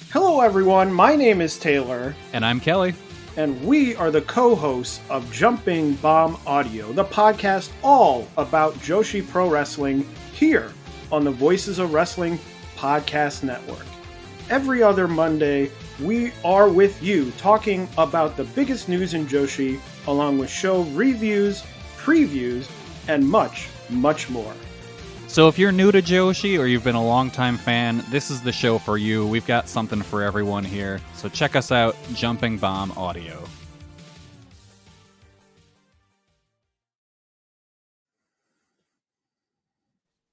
Hello, everyone. My name is Taylor. And I'm Kelly. And we are the co-hosts of Jumping Bomb Audio, the podcast all about Joshi Pro Wrestling here on the Voices of Wrestling Podcast Network. Every other Monday, we are with you talking about the biggest news in Joshi, along with show reviews, previews, and much, much more. So if you're new to Joshi or you've been a longtime fan, this is the show for you. We've got something for everyone here. So check us out, Jumping Bomb Audio.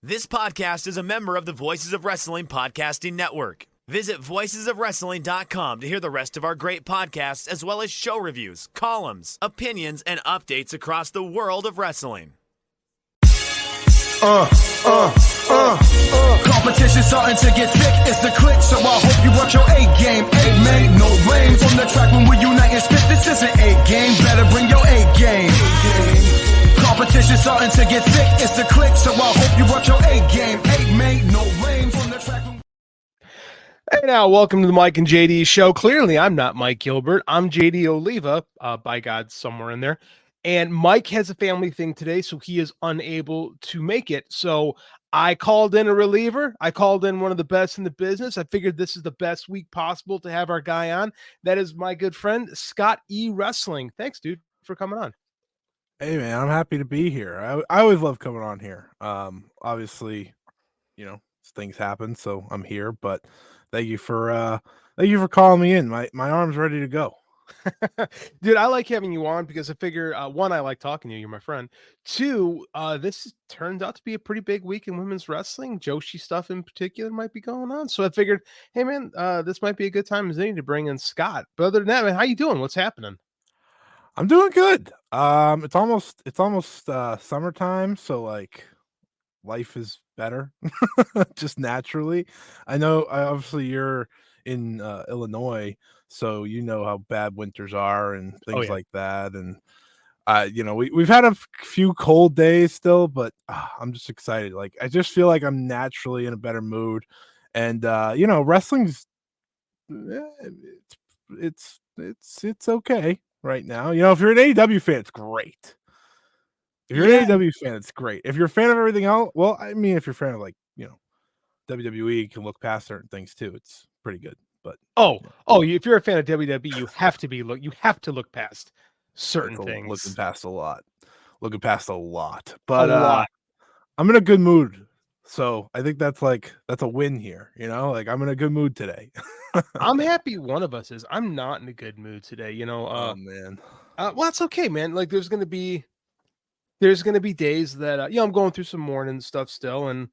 This podcast is a member of the Voices of Wrestling Podcasting Network. Visit voicesofwrestling.com to hear the rest of our great podcasts, as well as show reviews, columns, opinions, and updates across the world of wrestling. Competition starting to get thick, it's the click, so I hope you watch your A game. A made no rain from the track when we unite and spit. This is an A game, better bring your A game. Competition starting to get thick, it's the click, so I hope you watch your A game. A made no rain from the track. Hey now, welcome to the Mike and JD show. Clearly, I'm not Mike Gilbert. I'm JD Oliva, by God, somewhere in there. And Mike has a family thing today, so he is unable to make it. So I called in a reliever. I called in one of the best in the business. I figured this is the best week possible to have our guy on. That is my good friend, Scott E. Wrestling. Thanks, dude, for coming on. Hey, man, I'm happy to be here. I always love coming on here. Obviously, you know, things happen, so I'm here. But thank you for calling me in. My arm's ready to go. Dude, I like having you on because I figure, one, I like talking to you. You're my friend. Two, this turns out to be a pretty big week in women's wrestling. Joshi stuff in particular might be going on. So I figured, hey, man, this might be a good time as any to bring in Scott. But other than that, man, how you doing? What's happening? I'm doing good. It's almost summertime, so like life is better just naturally. I know obviously you're in Illinois, so you know how bad winters are and things like that. And we've had a few cold days still, but I'm just excited. Like I just feel like I'm naturally in a better mood. And wrestling's it's okay right now. You know, if you're an AEW fan, it's great. If you're an AEW fan, it's great. If you're a fan of everything else, well, I mean, if you're a fan of like, WWE, you can look past certain things too. It's pretty good. But if you're a fan of WWE, you have to look past certain things. Looking past a lot. But I'm in a good mood. So I think that's a win here, like I'm in a good mood today. I'm happy one of us is. I'm not in a good mood today, oh man. Well, that's okay, man. Like there's gonna be days that I'm going through some morning stuff still, and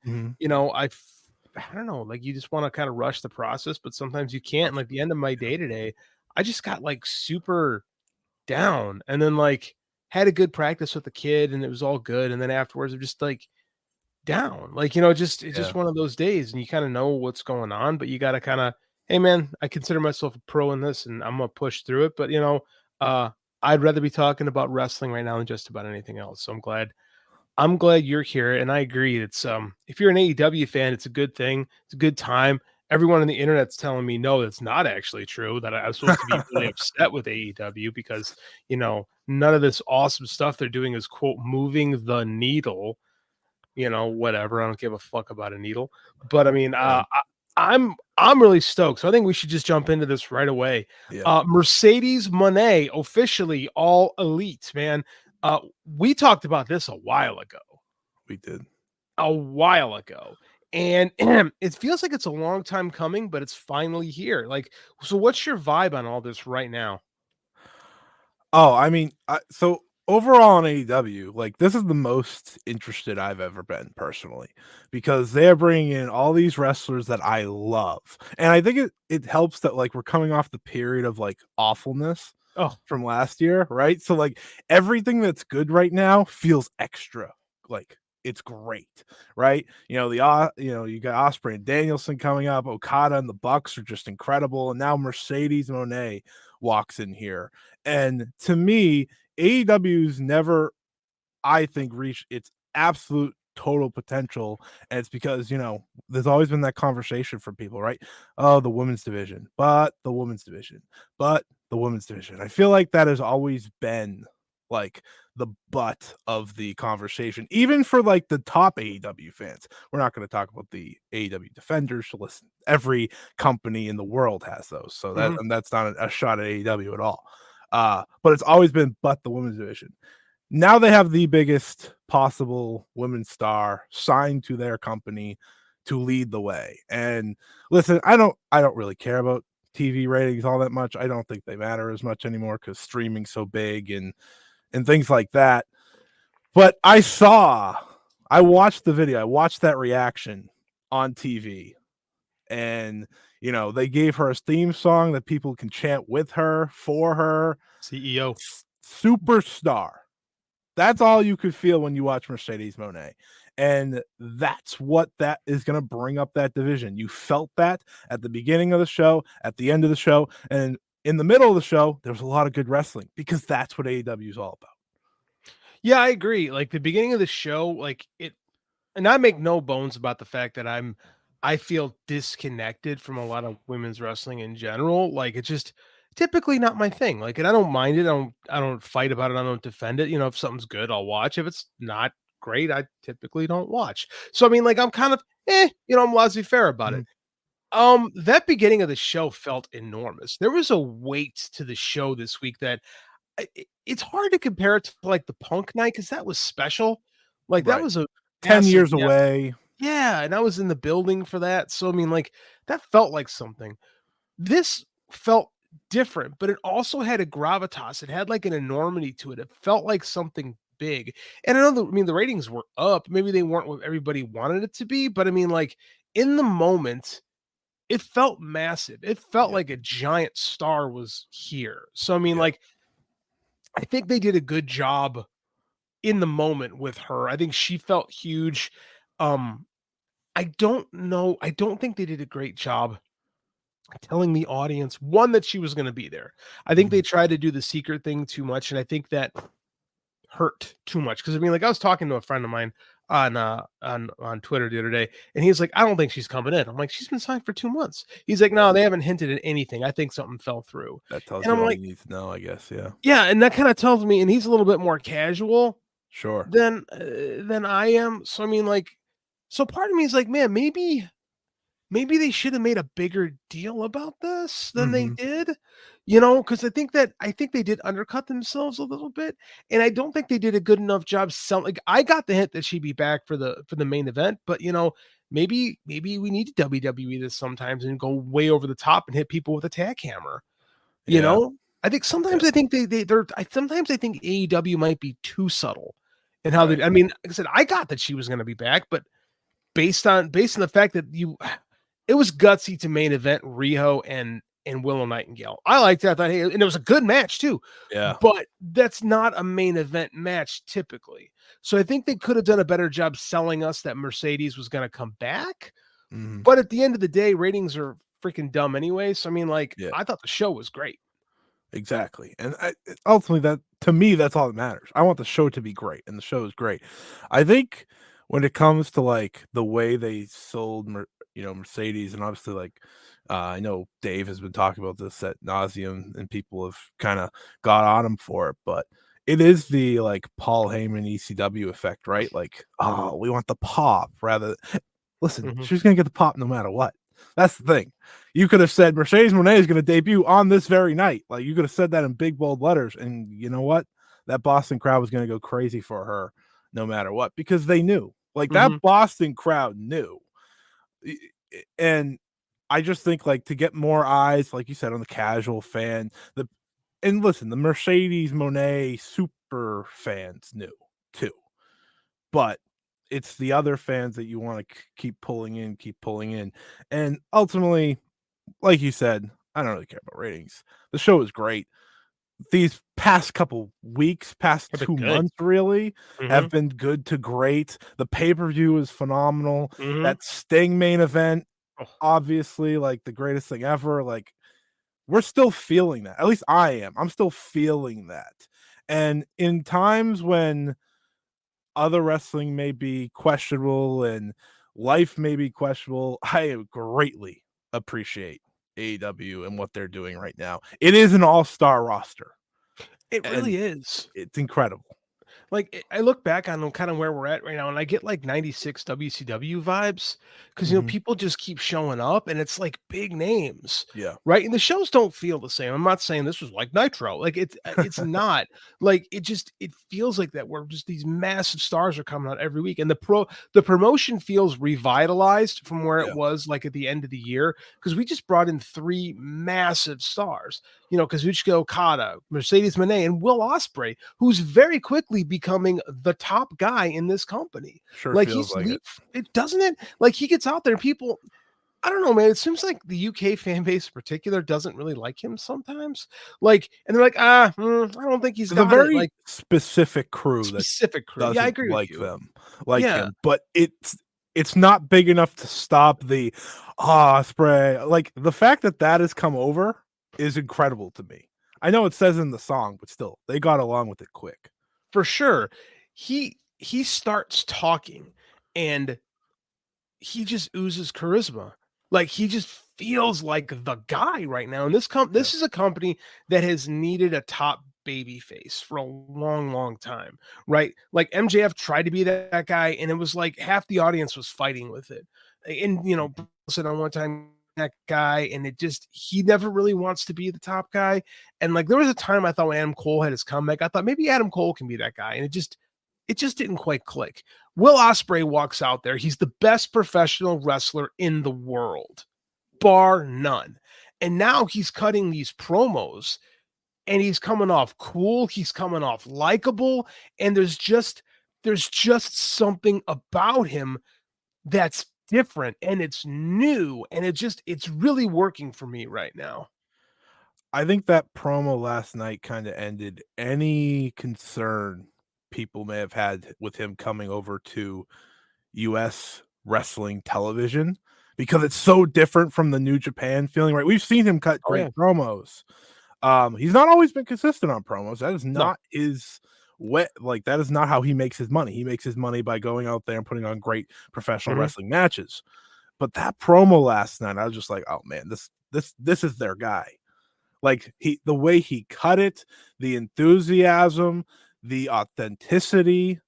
I don't know, like you just want to kind of rush the process, but sometimes you can't. And like the end of my day today, I just got like super down, and then like had a good practice with the kid, and it was all good, and then afterwards I'm just like down, like just one of those days, and you kind of know what's going on, but you got to kind of, hey man, I consider myself a pro in this, and I'm gonna push through it. But I'd rather be talking about wrestling right now than just about anything else. So I'm glad you're here, and I agree. It's if you're an AEW fan, it's a good thing. It's a good time. Everyone on the internet's telling me no, that's not actually true. That I'm supposed to be really upset with AEW because none of this awesome stuff they're doing is quote moving the needle. Whatever. I don't give a fuck about a needle. But I mean, I'm really stoked. So I think we should just jump into this right away. Yeah. Mercedes Mone officially all elite, man. We talked about this a while ago. We did. A while ago. And it feels like it's a long time coming, but it's finally here. Like, so what's your vibe on all this right now? Oh, I mean, so overall on AEW, like this is the most interested I've ever been personally, because they're bringing in all these wrestlers that I love. And I think it helps that like we're coming off the period of like awfulness from last year, right? So like everything that's good right now feels extra, like it's great, right? You got Ospreay and Danielson coming up, Okada and the Bucks are just incredible, and now Mercedes Moné walks in here. And to me, AEW's never, I think, reached its absolute total potential. And it's because, there's always been that conversation from people, right? Oh, the women's division, but the women's division, but the women's division. I feel like that has always been like the butt of the conversation, even for like the top AEW fans. We're not going to talk about the AEW defenders. So listen, every company in the world has those. So that's not a shot at AEW at all. But it's always been but the women's division. Now they have the biggest possible women's star signed to their company to lead the way. And listen, I don't really care about TV ratings all that much. I don't think they matter as much anymore because streaming's so big and things like that. But I watched the video. I watched that reaction on TV. And, they gave her a theme song that people can chant with her, for her. CEO. Superstar. That's all you could feel when you watch Mercedes Mone. And that's what that is going to bring up that division. You felt that at the beginning of the show, at the end of the show, and in the middle of the show, there was a lot of good wrestling because that's what AEW is all about. Yeah, I agree. Like the beginning of the show, like it, and I make no bones about the fact that I feel disconnected from a lot of women's wrestling in general. Like it's just typically not my thing. Like, and I don't mind it. I don't fight about it. I don't defend it. If something's good, I'll watch. If it's not great, I typically don't watch. So I mean, like I'm kind of I'm laissez-faire about it. That beginning of the show felt enormous. There was a weight to the show this week that it's hard to compare it to like the Punk night because that was special. Like that Right. was a 10 massive, years away. yeah, and I was in the building for that. So I mean, like that felt like something. This felt different, but it also had a gravitas. It had like an enormity to it. It felt like something big. And I know the ratings were up. Maybe they weren't what everybody wanted it to be, but I mean, like in the moment, it felt massive. It felt like a giant star was here. So I mean, like I think they did a good job in the moment with her. I think she felt huge. I don't know. I don't think they did a great job telling the audience one that she was going to be there. I think they tried to do the secret thing too much, and I think that hurt too much. Because I mean, like I was talking to a friend of mine on Twitter the other day, and he's like, "I don't think she's coming in." I'm like, "She's been signed for 2 months." He's like, "No, they haven't hinted at anything. I think something fell through." That tells And you I'm all like, you need to know, I guess. Yeah. "Yeah," and that kind of tells me, and he's a little bit more casual Sure. than I am. So I mean, like, so part of me is like, man, maybe they should have made a bigger deal about this than they did, because I think they did undercut themselves a little bit, and I don't think they did a good enough job selling. Like, I got the hint that she'd be back for the main event, but maybe we need to WWE this sometimes and go way over the top and hit people with a tack hammer. Yeah. I think sometimes I think sometimes I think AEW might be too subtle in how they. I mean, like I said, I got that she was going to be back, but based on the fact that it was gutsy to main event Riho and Willow Nightingale. I liked that. I thought, hey, and it was a good match too. Yeah. But that's not a main event match typically. So I think they could have done a better job selling us that Mercedes was going to come back. But at the end of the day, ratings are freaking dumb anyway. So I mean, like, I thought the show was great. Exactly. And ultimately, that to me, that's all that matters. I want the show to be great, and the show is great. I think when it comes to like the way they sold, Mercedes, and obviously, like I know Dave has been talking about this at nauseum, and people have kind of got on him for it, but it is the like Paul Heyman ECW effect, right? Like, oh, we want the pop rather. Listen, she's gonna get the pop no matter what. That's the thing. You could have said Mercedes Moné is going to debut on this very night. Like you could have said that in big bold letters, and you know what? That Boston crowd was going to go crazy for her, no matter what, because they knew. Like that Boston crowd knew, and I just think like to get more eyes, like you said, on the casual fan. And listen, the Mercedes Moné super fans knew too, but it's the other fans that you want to keep pulling in. And ultimately, like you said, I don't really care about ratings. The show is great. These past couple weeks, past 2 months, really have been good to great. The pay-per-view is phenomenal. That Sting main event, obviously, like the greatest thing ever. Like, we're still feeling that. At least I am. I'm still feeling that. And in times when other wrestling may be questionable and life may be questionable, I greatly appreciate AEW and what they're doing right now. It is an all-star roster. It And really is. it's incredible. Like, I look back on kind of where we're at right now, and I get like 96 WCW vibes because, Mhm. people just keep showing up and it's like big names, Yeah. right? And the shows don't feel the same. I'm not saying this was like Nitro. Like, it's not. Like, it feels like that where just these massive stars are coming out every week. And the promotion feels revitalized from where Yeah. it was like at the end of the year because we just brought in 3 massive stars. Kazuchika Okada, Mercedes Moné, and Will Ospreay, who's very quickly becoming the top guy in this company. Sure Like feels like it. it doesn't it? Like he gets out there and people, I don't know, man. It seems like the UK fan base in particular doesn't really like him sometimes. Like, and they're like, I don't think he's It's a got it. very Like specific crew that specific crew. Yeah, I doesn't agree with like you. them, Yeah. him, but it's not big enough to stop the spray. Like the fact that has come over is incredible to me. I know it says in the song, but still, they got along with it quick. For sure. He starts talking and he just oozes charisma. Like he just feels like the guy right now. And this is a company that has needed a top baby face for a long, long time, right? Like MJF tried to be that guy, and it was like half the audience was fighting with it. And said on one time that guy, and he never really wants to be the top guy. And like there was a time I thought when Adam Cole had his comeback, I thought maybe Adam Cole can be that guy, and it just didn't quite click. Will Ospreay walks out there. He's the best professional wrestler in the world, bar none. And now he's cutting these promos and he's coming off cool. He's coming off likable. And there's just something about him that's different and it's new. And it's really working for me right now. I think that promo last night kind of ended any concern people may have had with him coming over to US wrestling television because it's so different from the New Japan feeling, right? We've seen him cut great promos. He's not always been consistent on promos. That is not his like that is not how he makes his money. He makes his money by going out there and putting on great professional wrestling matches. But that promo last night, I was just like, oh man, this is their guy. Like the way he cut it, the enthusiasm, the authenticity,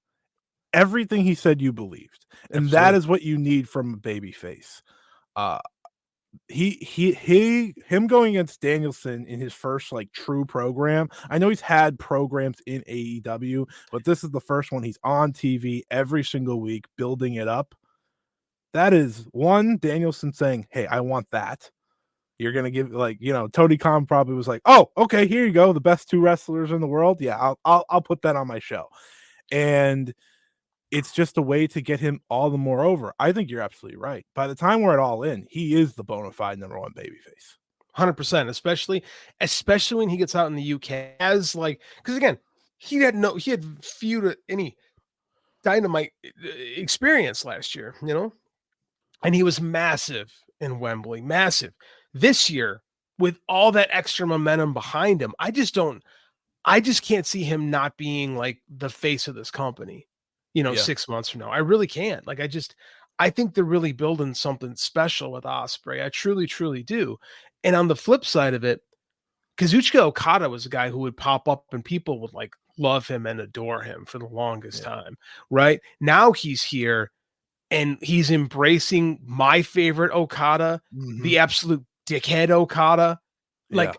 everything he said you believed. And that is what you need from a babyface. Him going against Danielson in his first like true program. I know he's had programs in AEW, but this is the first one he's on TV every single week building it up. That is one Danielson saying, "Hey, I want that." You're going to give Tony Khan probably was like, "Oh, okay, here you go. The best 2 wrestlers in the world. Yeah, I'll put that on my show." And it's just a way to get him all the more over. I think you're absolutely right. By the time we're at All In, he is the bona fide number 1 babyface. 100%, especially when he gets out in the UK because again, he had few any Dynamite experience last year, and he was massive in Wembley, massive. This year, with all that extra momentum behind him, I just can't see him not being like the face of this company, 6 months from now. I really can't. Like, I think they're really building something special with Ospreay. I truly, truly do. And on the flip side of it, Kazuchika Okada was a guy who would pop up and people would like love him and adore him for the longest time, right? Now he's here and he's embracing my favorite Okada, the absolute dickhead Okada. Like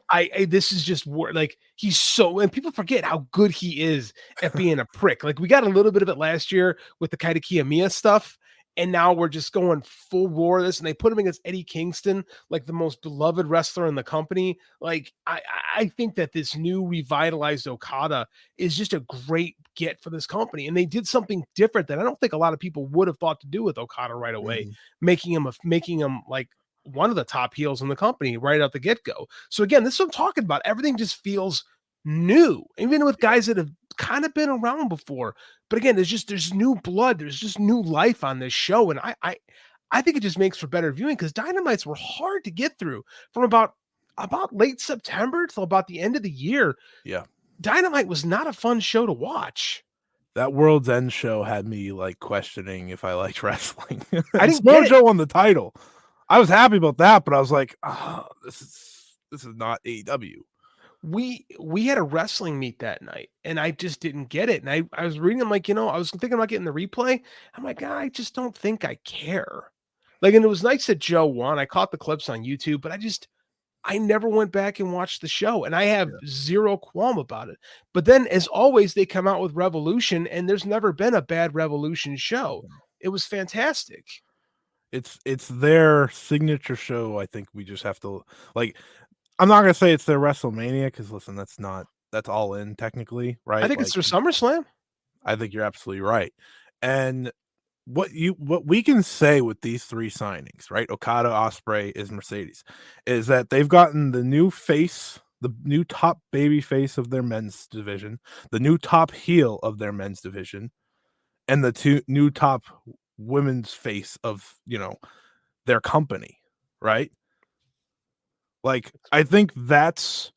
this is just like he's so, and people forget how good he is at being a prick. Like we got a little bit of it last year with the Kaito Kiyomiya stuff, and now we're just going full war this. And they put him against Eddie Kingston, like the most beloved wrestler in the company. Like I think that this new revitalized Okada is just a great get for this company, and they did something different that I don't think a lot of people would have thought to do with Okada right away, making him like one of the top heels in the company right out the get-go. So again, this is what I'm talking about. Everything just feels new, even with guys that have kind of been around before. But again, there's new blood, there's just new life on this show. And I think it just makes for better viewing because Dynamites were hard to get through from about late September till about the end of the year. Yeah. Dynamite was not a fun show to watch. that World's End show had me like questioning if I liked wrestling. I And didn't get Samoa it. Joe won the title. I was happy about that, but I was like, oh, this is not AEW. We had a wrestling meet that night, and I just didn't get it. And I was reading, I'm like, I was thinking about getting the replay. I'm like, I just don't think I care. Like, and it was nice that Joe won. I caught the clips on YouTube, but I never went back and watched the show, and I have zero qualm about it. But then, as always, they come out with Revolution, and there's never been a bad Revolution show. It was fantastic. It's their signature show. I think we just have to like. I'm not gonna say it's their WrestleMania because listen, that's all in technically, right? I think like, it's their SummerSlam. I think you're absolutely right. And what we can say with these 3 signings, right? Okada, Ospreay, is Mercedes, is that they've gotten the new face, the new top baby face of their men's division, the new top heel of their men's division, and the 2 new top women's face of, their company, right? Like, I think that's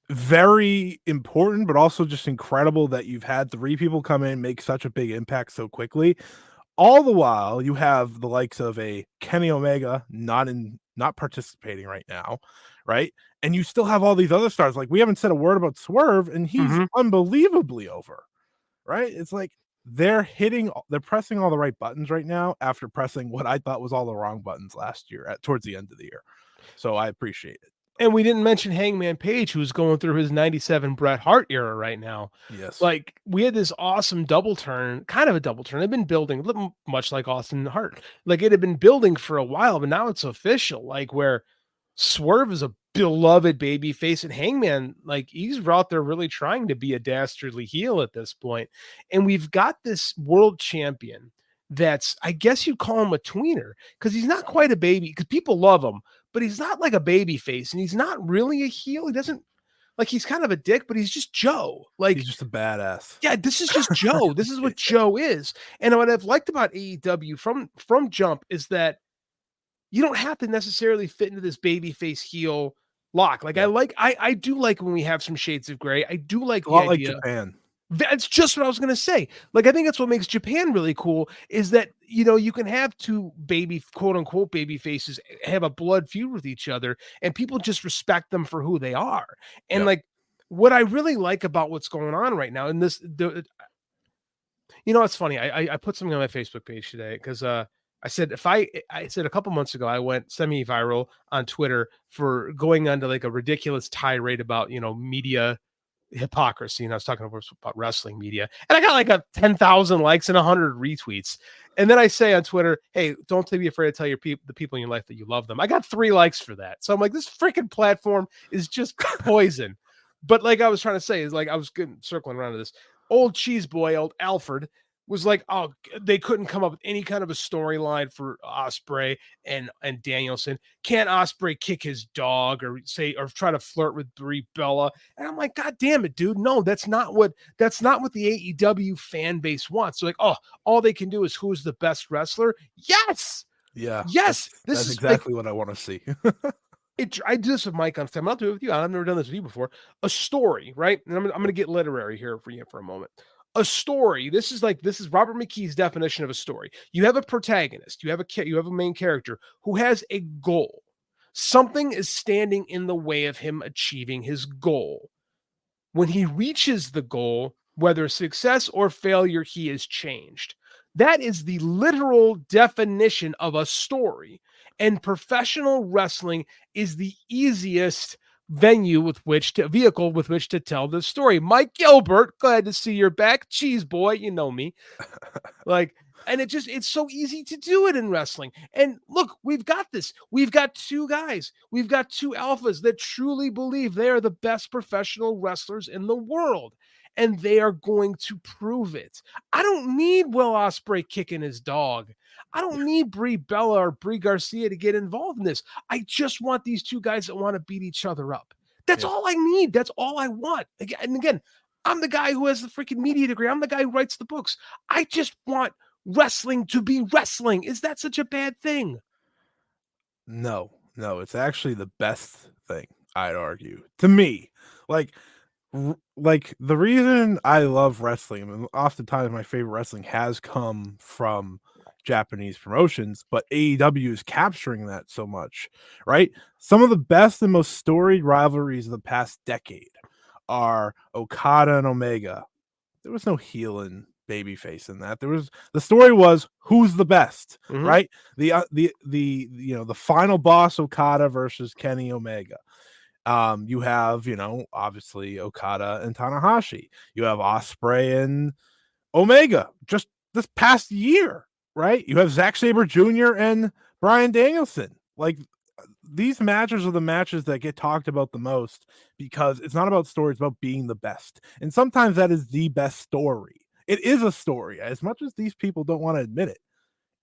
very important, but also just incredible that you've had 3 people come in, make such a big impact so quickly. All the while, you have the likes of a Kenny Omega not participating right now, right? And you still have all these other stars. Like, we haven't said a word about Swerve, and he's unbelievably over, right? It's like they're pressing all the right buttons right now after pressing what I thought was all the wrong buttons last year towards the end of the year. So I appreciate it. And we didn't mention Hangman Page, who's going through his 97 Bret Hart era right now. Yes. Like, we had this awesome double turn, kind of a double turn. It'd been building, much like Austin Hart. Like, it had been building for a while, but now it's official. Like, where Swerve is a beloved baby face, and Hangman, like, he's out there really trying to be a dastardly heel at this point. And we've got this world champion that's, I guess you'd call him a tweener, because he's not quite a baby, because people love him, but he's not like a baby face, and he's not really a heel. He doesn't, like, he's kind of a dick, but he's just Joe. Like, he's just a badass. Yeah, this is just Joe. This is what Joe is. And what I've liked about AEW from Jump is that you don't have to necessarily fit into this baby face heel lock. Like, I do like when we have some shades of gray. I do like the idea. Like Japan. That's just what I was going to say. Like, I think that's what makes Japan really cool is that, you can have 2 quote unquote baby faces have a blood feud with each other, and people just respect them for who they are. And like, what I really like about what's going on right now, and it's funny. I put something on my Facebook page today because I said, I said a couple months ago, I went semi-viral on Twitter for going on to like a ridiculous tirade about, media hypocrisy. And I was talking about wrestling media, and I got like 10,000 likes and 100 retweets. And then I say on Twitter, hey, don't be afraid to tell the people in your life that you love them. I got 3 likes for that. So I'm like, this freaking platform is just poison. But like I was trying to say is, like, I was circling around to this. Old cheese boy, old Alfred, was like, oh, they couldn't come up with any kind of a storyline for Ospreay and Danielson. Can't Ospreay kick his dog or try to flirt with Brie Bella? And I'm like, God damn it, dude. No, that's not what the AEW fan base wants. So like, oh, all they can do is who's the best wrestler? Yes. Yeah. Yes. That's exactly what I want to see. I do this with Mike on time. I'll do it with you. I've never done this with you before. A story, right? And I'm going to get literary here for you for a moment. A story. This is Robert McKee's definition of a story. You have a protagonist. You have a main character who has a goal. Something is standing in the way of him achieving his goal. When he reaches the goal, whether success or failure, he is changed. That is the literal definition of a story. And professional wrestling is the easiest vehicle with which to tell this story. Mike Gilbert, glad to see you're back. Cheese boy, you know me. And it's so easy to do it in wrestling. And look, we've got this. We've got 2 guys. We've got 2 alphas that truly believe they are the best professional wrestlers in the world. And they are going to prove it. I don't need Will Ospreay kicking his dog. I don't need Brie Bella or Brie Garcia to get involved in this. I just want these 2 guys that want to beat each other up. That's all I need. That's all I want. And again, I'm the guy who has the freaking media degree. I'm the guy who writes the books. I just want wrestling to be wrestling. Is that such a bad thing? No, it's actually the best thing, I'd argue. To me, like, like the reason I love wrestling, and oftentimes my favorite wrestling has come from Japanese promotions, but AEW is capturing that so much, right? Some of the best and most storied rivalries of the past decade are Okada and Omega. There was no heel and babyface in that. The story was who's the best, Mhm. right? The the final boss Okada versus Kenny Omega. You have, obviously Okada and Tanahashi. You have Osprey and Omega just this past year, right? You have Zack Sabre Jr. and Bryan Danielson. Like these matches are the matches that get talked about the most because it's not about story, it's about being the best. And sometimes that is the best story. It is a story, as much as these people don't want to admit it.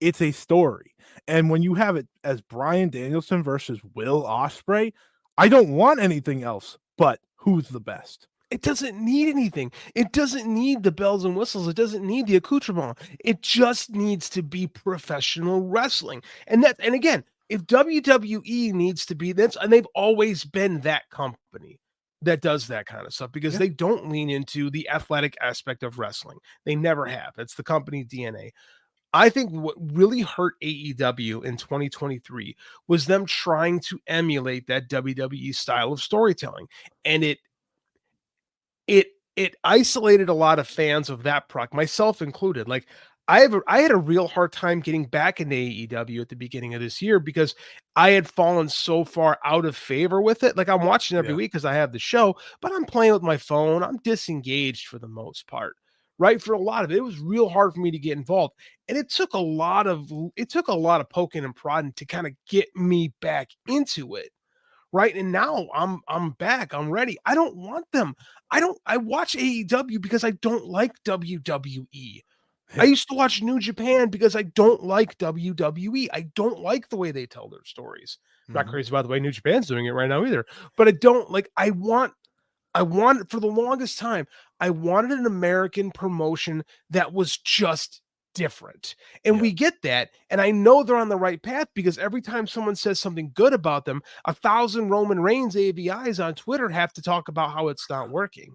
It's a story. And when you have it as Bryan Danielson versus Will Ospreay, I don't want anything else but who's the best. It doesn't need anything. It doesn't need the bells and whistles. It doesn't need the accoutrement. It just needs to be professional wrestling. And again, if WWE needs to be that's and they've always been that company that does that kind of stuff because they don't lean into the athletic aspect of wrestling. They never have. It's the company DNA. I think what really hurt AEW in 2023 was them trying to emulate that WWE style of storytelling. And it isolated a lot of fans of that product, myself included. Like I had a real hard time getting back into AEW at the beginning of this year because I had fallen so far out of favor with it. Like I'm watching every week because I have the show, but I'm playing with my phone. I'm disengaged for the most part. Right. For a lot of it, it was real hard for me to get involved. And it took a lot of poking and prodding to kind of get me back into it. Right. And now I'm back. I'm ready. I don't want them. I watch AEW because I don't like WWE. I used to watch New Japan because I don't like WWE. I don't like the way they tell their stories. Not crazy about the way New Japan's doing it right now either. But I don't like I want for the longest time, I wanted an American promotion that was just different. And we get that. And I know they're on the right path because every time someone says something good about them, 1,000 Roman Reigns AVIs on Twitter have to talk about how it's not working.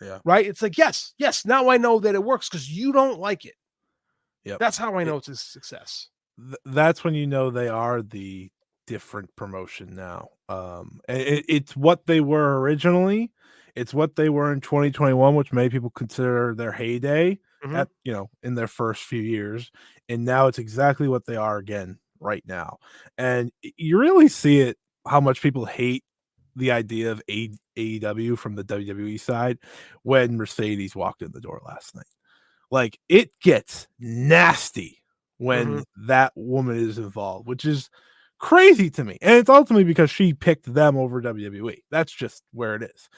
Yeah. Right. It's like, yes, now I know that it works because you don't like it. Yep. That's how I know it's a success. That's when you know they are the different promotion now. It's what they were originally. It's what they were in 2021, which many people consider their heyday at in their first few years, and now it's exactly what they are again right now. And you really see it how much people hate the idea of AEW from the WWE side when Mercedes walked in the door last night. Like it gets nasty when that woman is involved, which is crazy to me. And it's ultimately because she picked them over WWE. That's just where it is.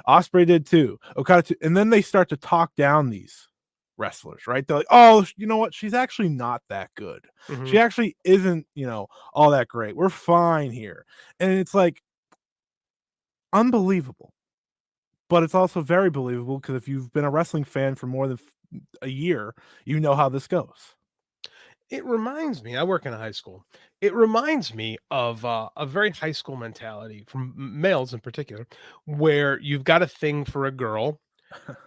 Osprey did too. Okada too. And then they start to talk down these wrestlers, right? They're like, oh, you know what? She's actually not that good. She actually isn't, all that great. We're fine here. And it's like unbelievable. But it's also very believable because if you've been a wrestling fan for more than a year, you know how this goes. It reminds me, I work in a high school. It reminds me of a very high school mentality from males in particular, where you've got a thing for a girl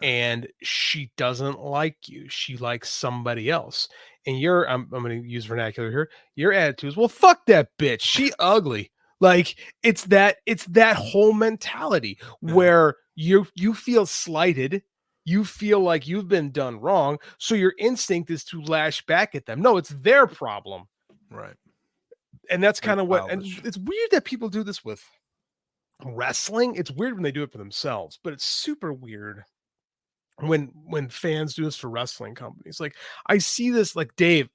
and she doesn't like you. She likes somebody else. And I'm going to use vernacular here. Your attitude is, well, fuck that bitch. She ugly. Like it's that whole mentality where you feel slighted. You feel like you've been done wrong. So your instinct is to lash back at them. No, it's their problem. Right. And that's kind of what, and it's weird that people do this with wrestling. It's weird when they do it for themselves, but it's super weird when fans do this for wrestling companies. Like I see this, like Dave's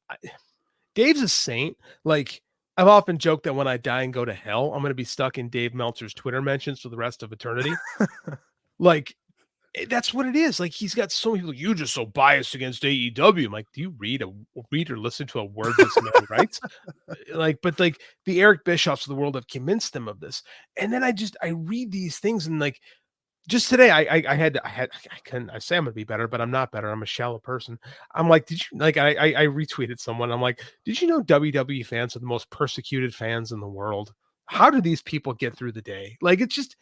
a saint. Like I've often joked that when I die and go to hell, I'm going to be stuck in Dave Meltzer's Twitter mentions for the rest of eternity. Like that's what it is. Like he's got so many people. You just so biased against AEW. I'm like, do you read or listen to a word this man writes? But the Eric Bischoffs of the world have convinced them of this. And then I read these things and like just today I say I'm gonna be better, but I'm not better. I'm a shallow person. I'm like, did you like I retweeted someone. I'm like, did you know WWE fans are the most persecuted fans in the world? How do these people get through the day? Like it's just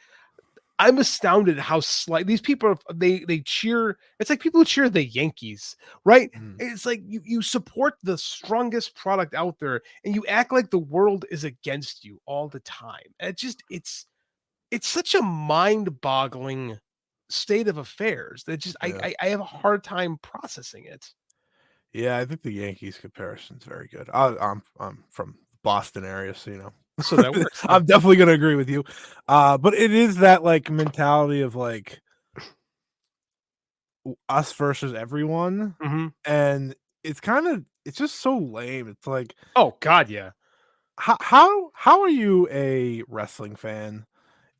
I'm astounded how slight these people are. They cheer. It's like people who cheer the Yankees, right? Mhm. It's like you support the strongest product out there, and you act like the world is against you all the time. It's such a mind-boggling state of affairs that just Yeah. I have a hard time processing it. Yeah, I think the Yankees comparison's very good. I'm from Boston area, so So that works. Yeah. I'm definitely gonna agree with you. But it is that like mentality of like us versus everyone, Mhm. and it's just so lame. It's like Oh God, yeah. how are you a wrestling fan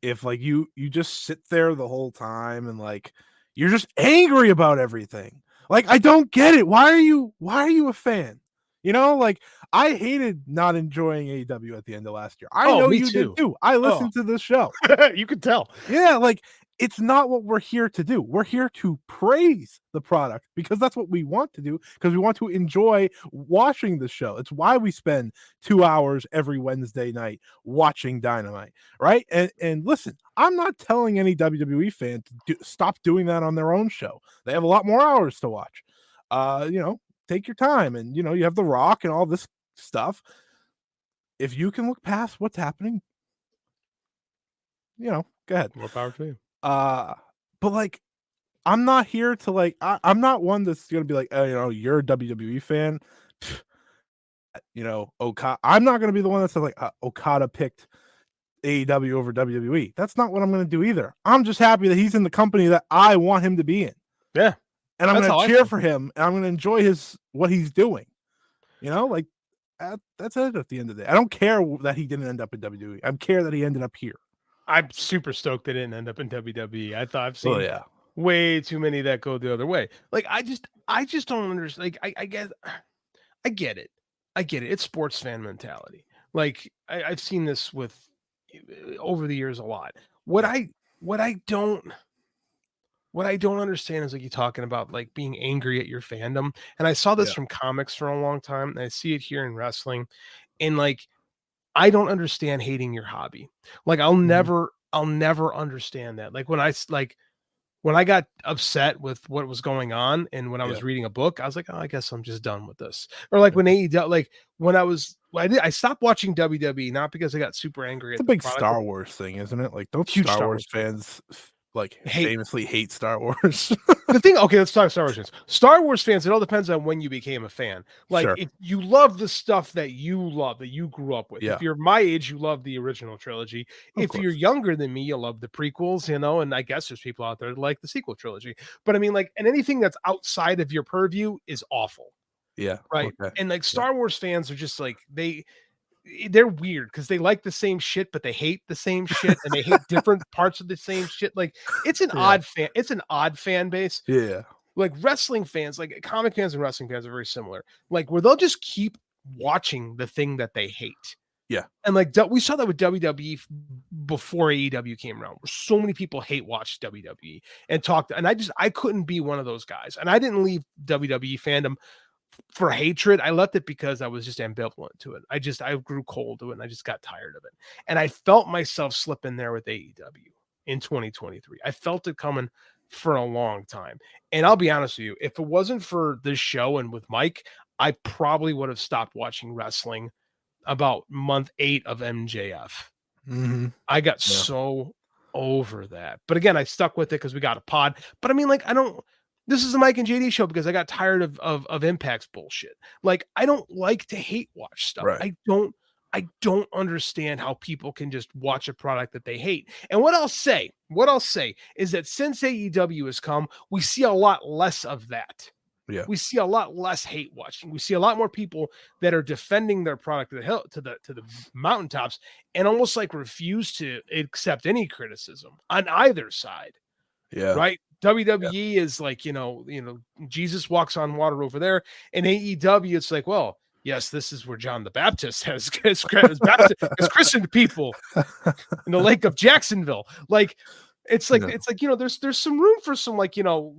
if like you just sit there the whole time and like you're just angry about everything. Like I don't get it. Why are you a fan? Like I hated not enjoying AEW at the end of last year. I Oh, know me you did too. too. I Oh, listened to this show. you could tell. Yeah, like it's not what we're here to do. We're here to praise the product because that's what we want to do because we want to enjoy watching the show. It's why we spend 2 hours every Wednesday night watching Dynamite, right? And listen, I'm not telling any WWE fan to stop doing that on their own show. They have a lot more hours to watch. Take your time and you have The Rock and all this stuff. If you can look past what's happening, go ahead. More power to you. But like I'm not here to like I'm not one that's gonna be like, oh, you're a WWE fan. Okada. I'm not gonna be the one that's like Okada picked AEW over WWE. That's not what I'm gonna do either. I'm just happy that he's in the company that I want him to be in. Yeah. And I'm That's gonna how I cheer feel. for him and I'm gonna enjoy what he's doing. Like that's it at the end of the day. I don't care that he didn't end up in WWE. I care that he ended up here. I'm super stoked they didn't end up in WWE. I thought I've Oh seen yeah. way too many that go the other way. Like I just don't understand. Like I guess I get it. I get it. It's sports fan mentality. Like I've seen this with over the years a lot. What I what I don't what I don't understand is like you talking about like being angry at your fandom. And I saw this Yeah. from comics for a long time. And I see it here in wrestling. And like I don't understand hating your hobby. Like Mhm. I'll never understand that. Like when I got upset with what was going on and when I Yeah. was reading a book, I was like, oh, I guess I'm just done with this. Or like when AEW, like when I stopped watching WWE, not because I got super angry It's a at the big product, but Star Wars thing, isn't it? Like, don't huge Star Star Wars Wars fan. fans like Hate famously hate Star Wars? the thing. Okay, let's talk Star Wars fans. Star Wars fans, it all depends on when you became a fan. Like Sure. if you love the stuff that you love, that you grew up with. Yeah. If you're my age, you love the original trilogy. Of If you're course. younger than me, you love the prequels, and I guess there's people out there that like the sequel trilogy. But I mean, like, and anything that's outside of your purview is awful. Yeah. Right. Okay. And like Yeah. Star Wars fans are just like they're weird because they like the same shit, but they hate the same shit and they hate different parts of the same shit. Like Yeah. it's an odd fan base. Yeah. Like wrestling fans, like comic fans and wrestling fans are very similar. Like where they'll just keep watching the thing that they hate. Yeah. And like we saw that with WWE before AEW came around, where so many people hate watch WWE and talked. And I couldn't be one of those guys. And I didn't leave WWE fandom for hatred. I left it because I was just ambivalent to it. I grew cold to it and I just got tired of it. And I felt myself slip in there with AEW in 2023. I felt it coming for a long time. And I'll be honest with you, if it wasn't for this show and with Mike, I probably would have stopped watching wrestling about month 8 of MJF. Mm-hmm. I got Yeah. so over that. But again, I stuck with it because we got a pod. But I mean, like, this is the Mike and JD show because I got tired of Impact's bullshit. Like, I don't like to hate watch stuff. Right. I don't understand how people can just watch a product that they hate. And what I'll say is that since AEW has come, we see a lot less of that. Yeah. We see a lot less hate watching. We see a lot more people that are defending their product to the mountaintops and almost like refuse to accept any criticism on either side. Yeah. Right? WWE is like, Jesus walks on water over there, and AEW it's like, well, yes, this is where John the Baptist has christened people in the lake of Jacksonville. Like it's like there's some room for some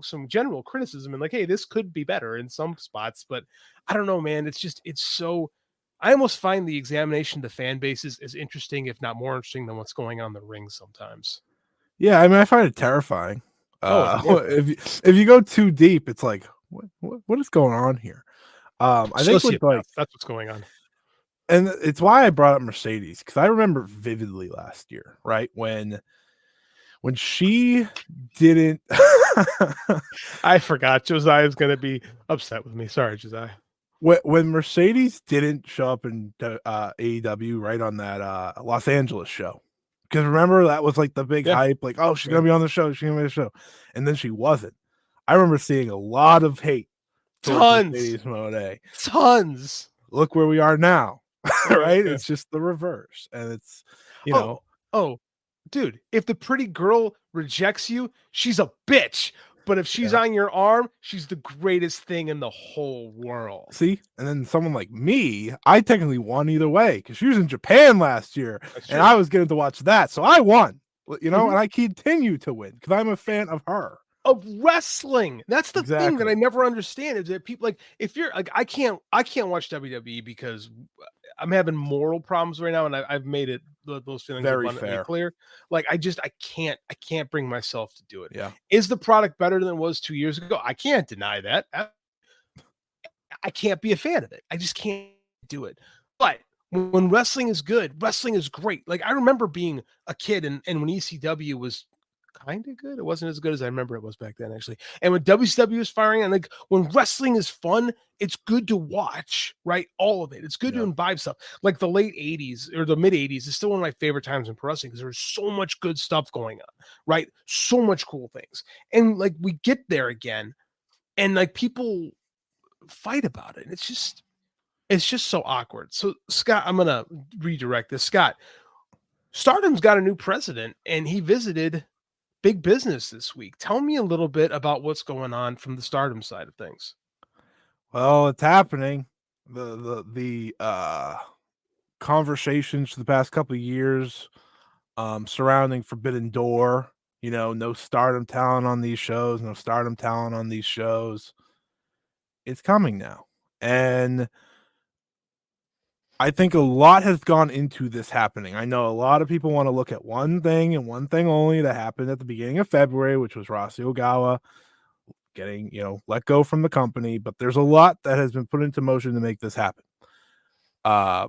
some general criticism and like, hey, this could be better in some spots, but I don't know, man. It's so I almost find the examination of the fan bases is interesting, if not more interesting than what's going on in the ring sometimes. Yeah, I mean, I find it terrifying. Oh, yeah. If you go too deep, it's like, what is going on here? I think with Sociopath. like, That's what's going on. and it's why I brought up Mercedes, because I remember vividly last year, right, when she didn't. I forgot Josiah's going to be upset with me. Sorry, Josiah. When Mercedes didn't show up in AEW right on that Los Angeles show, because remember that was like the big Yeah. hype, like, oh, she's Yeah. gonna be on the show, she's gonna be on the show, and then she wasn't. I remember seeing a lot of hate towards Tons. Mercedes Mone. Tons. Look where we are now, right? Yeah. It's just the reverse, and it's Oh, oh, dude, if the pretty girl rejects you, she's a bitch. But if she's yeah. on your arm, she's the greatest thing in the whole world. See, and then someone like me, I technically won either way because she was in Japan last year, That's and true. I was getting to watch that, so I won. You know, Mhm. and I continue to win because I'm a fan of her. Of wrestling. That's the thing that I Exactly. never understand is that people like if you're like I can't watch WWE because I'm having moral problems right now, and I've made it those feelings Very abundantly fair. clear. Like I can't bring myself to do it. Yeah. Is the product better than it was 2 years ago? I can't deny that. I can't be a fan of it. I just can't do it. But when wrestling is good, wrestling is great. Like I remember being a kid and when ECW was kind of good. It wasn't as good as I remember it was back then, actually. And when WCW was firing, and like when wrestling is fun, it's good to watch, right? All of it. It's good to imbibe stuff. Like the late 80s or the mid 80s is still one of my favorite times in pro wrestling because there's so much good stuff going on, right? So much cool things. And like we get there again, and like people fight about it. It's just so awkward. So Scott, I'm gonna redirect this. Scott, Stardom's got a new president, and he visited big business this week. Tell me a little bit about what's going on from the Stardom side of things. Well, it's happening. The conversations for the past couple of years surrounding Forbidden Door, you know, no Stardom talent on these shows, no Stardom talent on these shows. It's coming now. And I think a lot has gone into this happening. I know a lot of people want to look at one thing and one thing only that happened at the beginning of February, which was Rossy Ogawa getting, you know, let go from the company, but there's a lot that has been put into motion to make this happen. But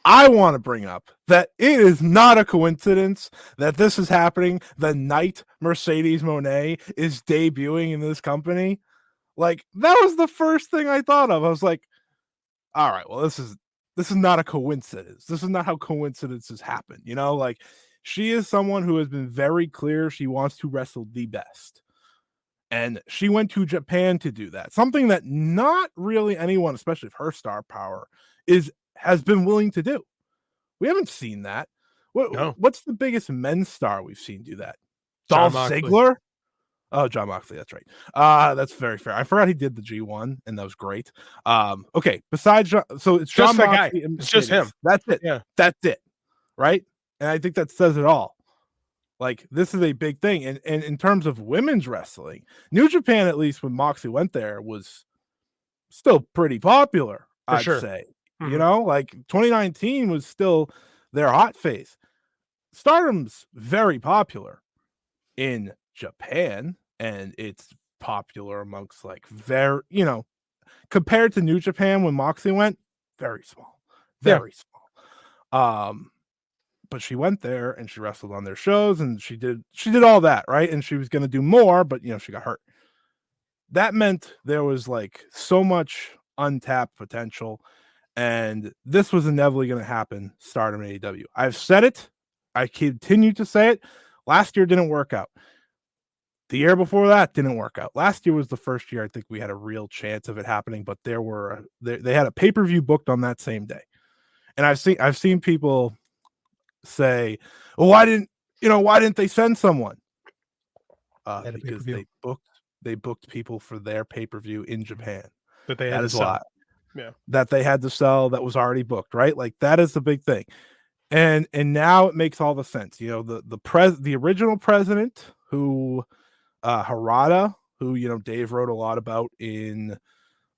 I want to bring up that it is not a coincidence that this is happening the night Mercedes Mone is debuting in this company. Like, that was the first thing I thought of. I was like, all right, well, this is not a coincidence. This is not how coincidences happen. You know, like, she is someone who has been very clear she wants to wrestle the best. And she went to Japan to do that. Something that not really anyone, especially her star power, has been willing to do. We haven't seen that. What's the biggest men's star we've seen do that? Jon Dolph Moxley. Ziggler? Oh, Jon Moxley, that's right. That's very fair. I forgot he did the G1, and that was great. Okay, besides so it's Just Jon that Moxley guy. and It's just him. That's it. Yeah. That's it. Right? And I think that says it all. Like, this is a big thing. And in terms of women's wrestling, New Japan, at least when Moxley went there, was still pretty popular, I'd sure. say. Mhm. You know, like 2019 was still their hot phase. Stardom's very popular in Japan, and it's popular amongst like very, you know, compared to New Japan when Moxley went, very small. Very small. But she went there and she wrestled on their shows and she did all that, right? And she was going to do more, but you know, she got hurt. That meant there was like so much untapped potential, and this was inevitably going to happen. Stardom AEW. I've said it. I continue to say it. Last year didn't work out. The year before that didn't work out. Last year was the first year I think we had a real chance of it happening, but they had a pay-per-view booked on that same day. And I've seen people say, well, why didn't they send someone? Because they booked people for their pay-per-view in Japan. That they had to sell. Yeah. That they had to sell that was already booked, right? Like, that is the big thing. And now it makes all the sense. You know, the original president who Harada, who, you know, Dave wrote a lot about in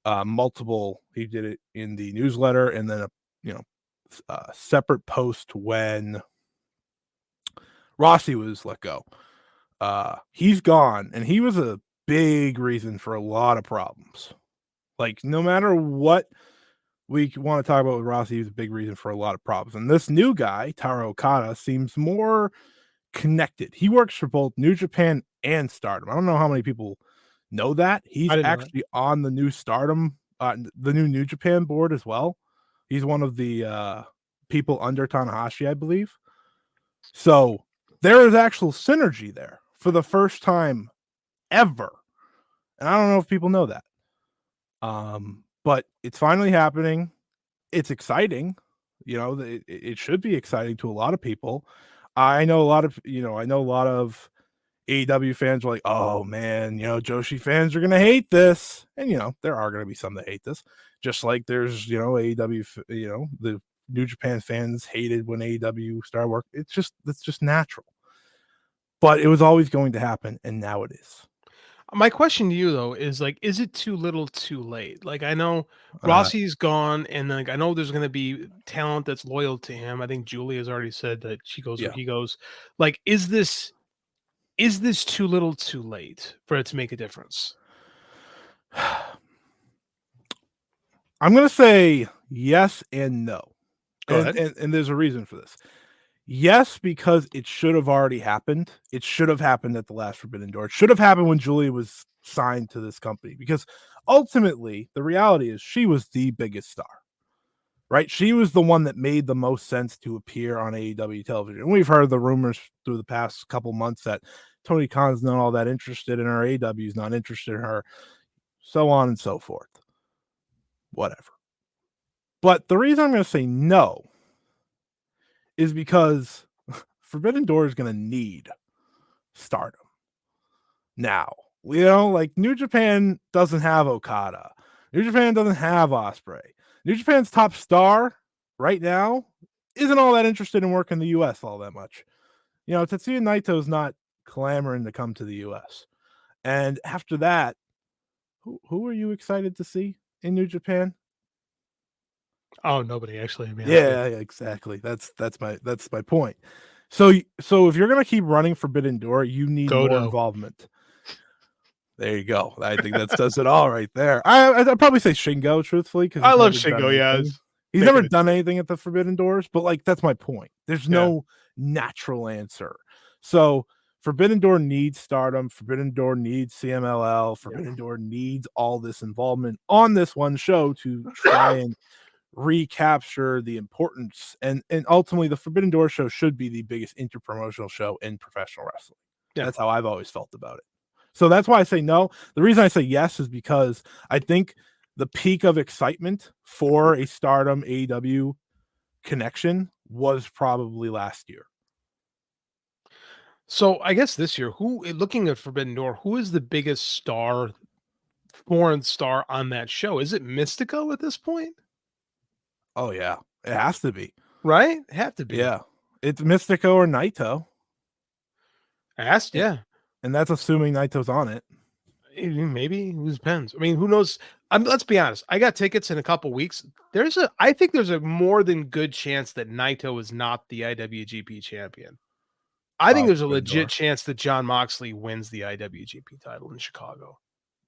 multiple, he did it in the newsletter and then a separate post when Rossi was let go. He's gone, and he was a big reason for a lot of problems. Like, no matter what we want to talk about with Rossi, he's a big reason for a lot of problems. And this new guy, Taro Okada, seems more connected. He works for both New Japan and Stardom. I don't know how many people know that. He's actually on the new Stardom, the new New Japan board as well. He's one of the people under Tanahashi, I believe. So there is actual synergy there for the first time ever. And I don't know if people know that. But it's finally happening. It's exciting. You know, it should be exciting to a lot of people. I know a lot of AEW fans are like, oh man, Joshi fans are gonna hate this. And there are gonna be some that hate this. Just like there's, AEW, the New Japan fans hated when AEW started work. It's just natural. But it was always going to happen, and now it is. My question to you though is like, is it too little too late? Like, I know Rossi's gone, and like I know there's gonna be talent that's loyal to him. I think Julie has already said that she goes where he goes. Like, is this too little too late for it to make a difference? I'm gonna say yes and no. Go ahead. And there's a reason for this. Yes, because it should have already happened. It should have happened at the last Forbidden Door. It should have happened when Julia was signed to this company, because ultimately the reality is she was the biggest star, right? She was the one that made the most sense to appear on AEW television. And we've heard the rumors through the past couple months that Tony Khan's not all that interested in her, AEW's not interested in her, so on and so forth. Whatever. But the reason I'm going to say no is because Forbidden Door is going to need Stardom. Now, like New Japan doesn't have Okada. New Japan doesn't have Ospreay. New Japan's top star right now isn't all that interested in working the U.S. all that much. Tetsuya Naito's not clamoring to come to the U.S. And after that, who are you excited to see in New Japan? Oh, nobody actually. Yeah, exactly. That's my point. So if you're gonna keep running Forbidden Door, you need more involvement. There you go. I think that does it all right there. I'd probably say Shingo, truthfully, because I love Shingo. Yeah, he's never done anything at the Forbidden Doors, but like that's my point. There's no natural answer. So Forbidden Door needs Stardom. Forbidden Door needs CMLL. Forbidden Door needs all this involvement on this one show to try and recapture the importance, and ultimately the Forbidden Door show should be the biggest interpromotional show in professional wrestling. That's how I've always felt about it. So that's why I say no. The reason I say yes is because I think the peak of excitement for a Stardom AEW connection was probably last year. So I guess this year, looking at Forbidden Door, who is the biggest foreign star on that show? Is it Mystico at this point? Oh yeah, it has to be, right? It have to be. Yeah, it's Mystico or Naito. And that's assuming Naito's on it. Maybe, it depends. I mean, who knows? Let's be honest. I got tickets in a couple weeks. I think there's a more than good chance that Naito is not the IWGP champion. I think there's a legit chance that Jon Moxley wins the IWGP title in Chicago.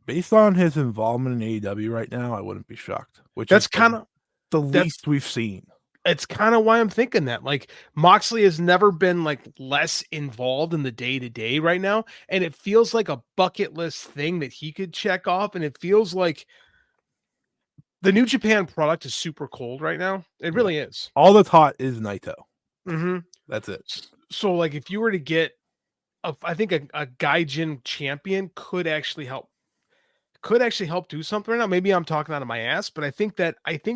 Based on his involvement in AEW right now, I wouldn't be shocked. That's kind of the least we've seen. It's kind of why I'm thinking that. Like, Moxley has never been like less involved in the day-to-day right now, and it feels like a bucket list thing that he could check off, and it feels like the New Japan product is super cold right now. It really is. All that's hot is Naito. Mm-hmm. That's it. So like, if you were to get I think a Gaijin champion could actually help do something right now. Maybe I'm talking out of my ass, but I think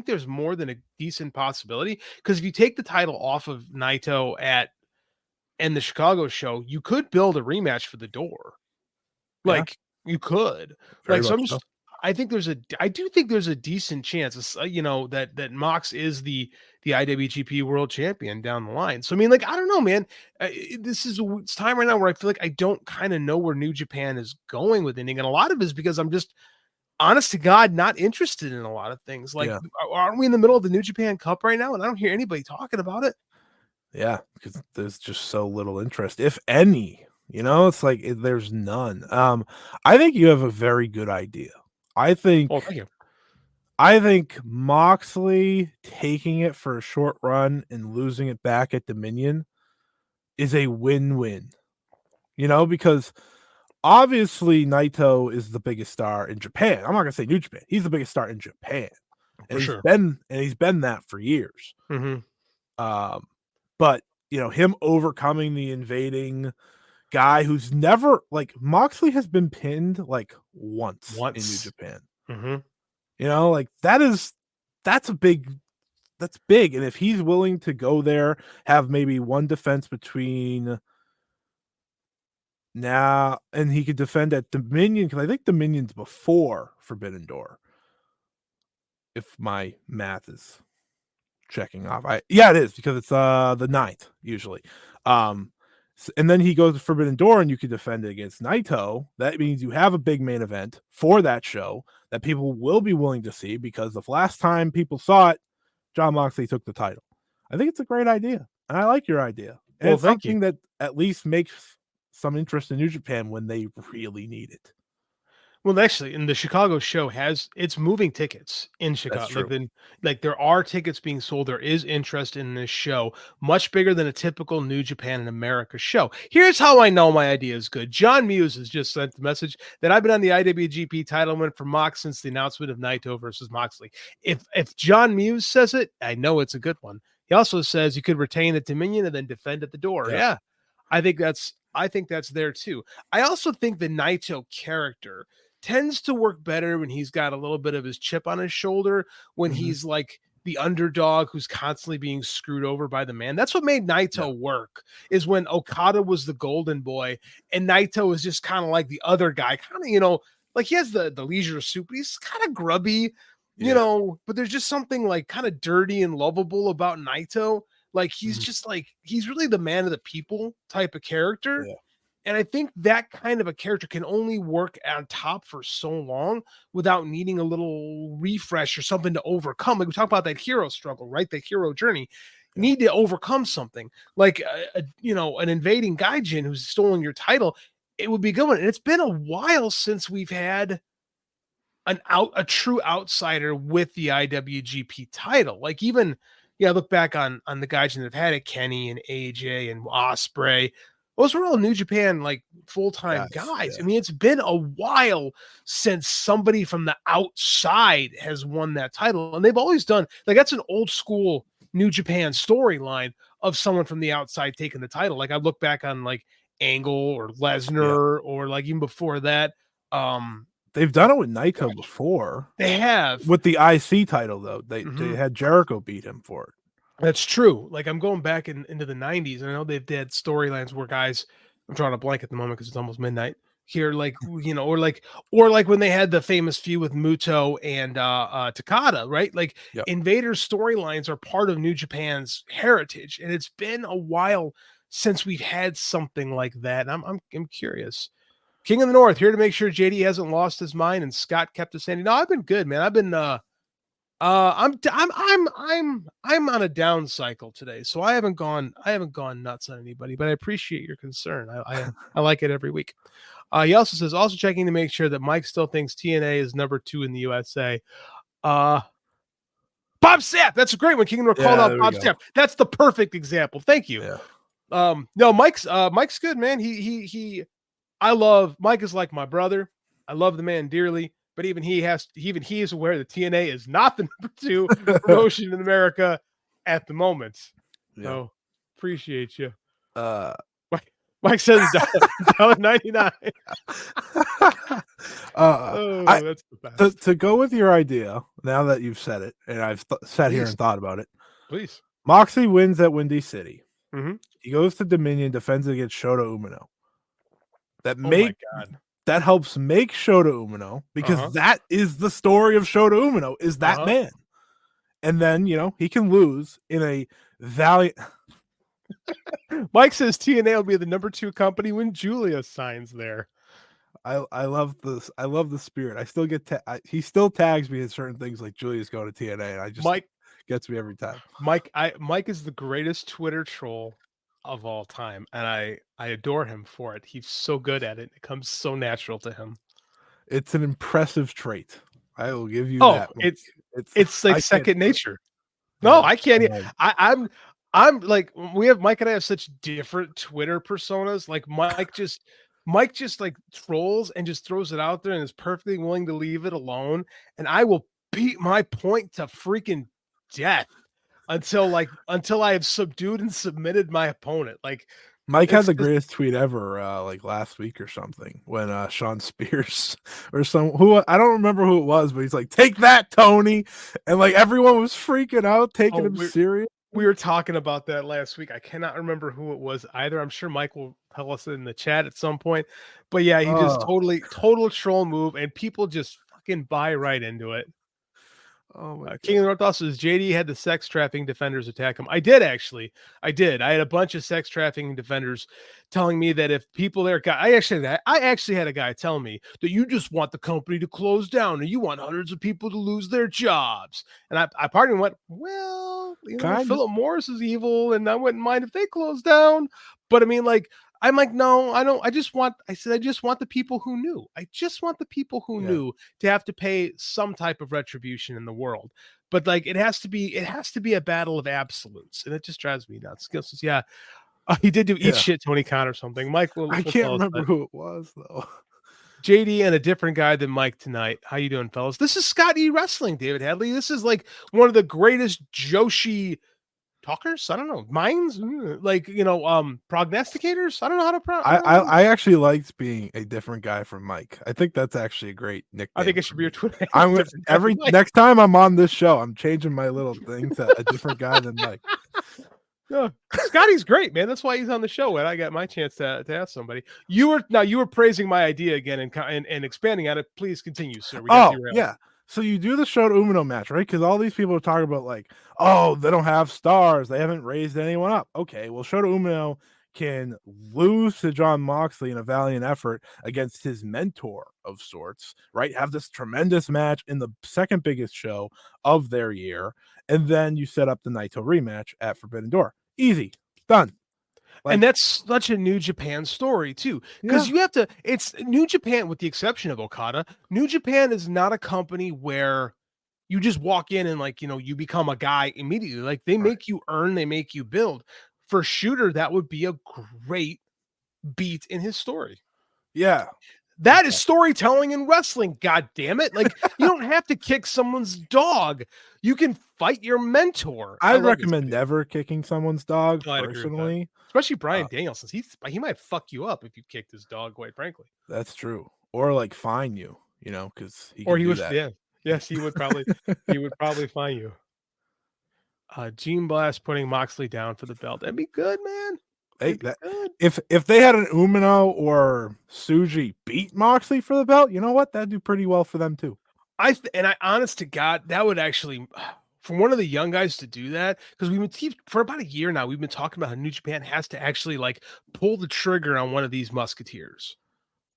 there's more than a decent possibility, because if you take the title off of Naito and the Chicago show, you could build a rematch for the Door. Like, you could. Very like, so I do think there's a decent chance, that Mox is the IWGP World Champion down the line. So I mean, like, I don't know, man. It's time right now where I feel like I don't kind of know where New Japan is going with anything, and a lot of it is because I'm just, honest to God, not interested in a lot of things. Like, aren't we in the middle of the New Japan Cup right now? And I don't hear anybody talking about it. Yeah, because there's just so little interest, if any. It's like there's none. I think you have a very good idea. I think Well, thank you. Moxley taking it for a short run and losing it back at Dominion is a win-win. Because obviously Naito is the biggest star in Japan. I'm not gonna say New Japan. He's the biggest star in Japan, and For sure. he's been that for years. Mm-hmm. But him overcoming the invading guy who's never like Moxley has been pinned like once in New Japan. Mm-hmm. Like that's big. And if he's willing to go there, have maybe one defense between now, and he could defend at Dominion, because I think Dominion's before Forbidden Door, if my math is checking off. Yeah, it is, because it's the 9th usually. And then he goes to Forbidden Door, and you can defend it against Naito. That means you have a big main event for that show that people will be willing to see, because the last time people saw it, Jon Moxley took the title. I think it's a great idea, and I like your idea. And it's something that at least makes some interest in New Japan when they really need it. Well, actually, in the Chicago show it's moving tickets in Chicago. Like there are tickets being sold. There is interest in this show, much bigger than a typical New Japan in America show. Here's how I know my idea is good. John Muse has just sent the message that I've been on the IWGP title win for Mox since the announcement of Naito versus Moxley. If John Muse says it, I know it's a good one. He also says you could retain at Dominion and then defend at the door. Yeah. I think that's there too. I also think the Naito character tends to work better when he's got a little bit of his chip on his shoulder, when he's like the underdog who's constantly being screwed over by the man. That's what made Naito work, is when Okada was the golden boy and Naito is just kind of like the other guy, kind of, like he has the leisure suit, but he's kind of grubby, but there's just something like kind of dirty and lovable about Naito. Like he's just like, he's really the man of the people type of character. Yeah. And I think that kind of a character can only work on top for so long without needing a little refresh or something to overcome. Like we talk about that hero struggle, right? The hero journey. You need to overcome something like, an invading Gaijin who's stolen your title. It would be good one. And it's been a while since we've had a true outsider with the IWGP title. Like even, look back on the Gaijin that have had it, Kenny and AJ and Ospreay. Those were all New Japan, like full-time guys. Yeah. I mean, it's been a while since somebody from the outside has won that title. And they've always done, like, that's an old school New Japan storyline of someone from the outside taking the title. Like I look back on like Angle or Lesnar or like even before that. They've done it with Naito before. They have. With the IC title, though. They had Jericho beat him for it. That's true. Like I'm going back into the 90s, and I know they've had storylines where guys, I'm drawing a blank at the moment because it's almost midnight here, like, or like when they had the famous feud with Muto and Takada, right? Like Invader's storylines are part of New Japan's heritage, and it's been a while since we've had something like that. I'm curious. King of the North here to make sure JD hasn't lost his mind and Scott kept his sanity. No, I've been good, man. I've been I'm on a down cycle today, so I haven't gone nuts on anybody, but I appreciate your concern. I like it every week. He also says, also checking to make sure that Mike still thinks TNA is number 2 in the USA. Bob Sapp, that's a great one. King of the North called out Bob Sapp. That's the perfect example. Thank you. Yeah. No, Mike's good, man. Mike is like my brother. I love the man dearly. But even he is aware that TNA is not the number 2 promotion in America at the moment. Yeah. So appreciate you. Mike says $1.99. That's the best. To go with your idea, now that you've said it, and I've sat here and thought about it. Please. Moxley wins at Windy City. Mm-hmm. He goes to Dominion, defends against Shota Umino. That helps make Shota Umino, because that is the story of Shota Umino, is that man. And then, he can lose in a valiant. Mike says TNA will be the number 2 company when Julia signs there. I love this. I love the spirit. I still get he still tags me in certain things like Julia's going to TNA, and I just Gets me every time. Mike is the greatest Twitter troll of all time, and I adore him for it. He's so good at it. It comes so natural to him. It's an impressive trait. I will give you Oh, that. Mike. it's like I can't second do it. nature. No, Yeah. I can't. I'm like, Mike and I have such different Twitter personas. Like Mike just like trolls and just throws it out there and is perfectly willing to leave it alone. And I will beat my point to freaking death until I have subdued and submitted my opponent. Like Mike had it's the just, greatest tweet ever, like last week or something, when Sean Spears or who I don't remember who it was, but he's like, "Take that, Tony," and like everyone was freaking out, taking him serious. we were talking about that last week. I cannot remember who it was either. I'm sure Mike will tell us in the chat at some point. But yeah, he just total troll move, and people just fucking buy right into it. Oh my King of the North also says JD had the sex trafficking defenders attack him. I did actually. I did. I had a bunch of sex trafficking defenders telling me that if people there got, I actually had a guy tell me that you just want the company to close down and you want hundreds of people to lose their jobs. And I part of me went, well, Philip Morris is evil, and I wouldn't mind if they closed down. But I mean, like, I'm like, no, I don't. I just want the people who knew. I just want the people who knew to have to pay some type of retribution in the world. But like, it has to be a battle of absolutes, and it just drives me nuts. Yeah, he did do eat shit, Tony Khan or something. Mike, I can't remember who it was though. JD and a different guy than Mike tonight. How you doing, fellas? This is Scott E Wrestling, David Hadley. This is like one of the greatest Joshi talkers. I don't know, minds, like prognosticators. I don't know how to I actually liked being a different guy from Mike. I think that's actually a great nickname. I think it should be your Twitter. Next time I'm on this show, I'm changing my little thing to a different guy than Mike. Yeah. Scotty's great, man. That's why he's on the show, and I got my chance to ask somebody. You were praising my idea again and expanding on it. Please continue, sir. Yeah. So you do the Shota Umino match, right? Because all these people are talking about like, oh, they don't have stars. They haven't raised anyone up. Okay, well, Shota Umino can lose to Jon Moxley in a valiant effort against his mentor of sorts, right? Have this tremendous match in the second biggest show of their year. And then you set up the Naito rematch at Forbidden Door. Easy. Done. And that's such a New Japan story too, because it's New Japan, with the exception of Okada. New Japan is not a company where you just walk in and you become a guy immediately. Like they make you earn, they make you build. For Shooter, that would be a great beat in his story. Yeah. That is storytelling in wrestling. God damn it. Like you don't have to kick someone's dog. You can fight your mentor. I recommend never kicking someone's dog personally. Especially Bryan Danielson. He might fuck you up if you kicked his dog, quite frankly. That's true. Or like fine you, because he would. Yeah. Yes, he would probably fine you. Gene Blast putting Moxley down for the belt. That'd be good, man. Hey, if they had an Umino or Tsuji beat Moxley for the belt, you know what? That'd do pretty well for them too. Honest to God, that would actually, for one of the young guys to do that, because we've been for about a year now, we've been talking about how New Japan has to actually like pull the trigger on one of these musketeers,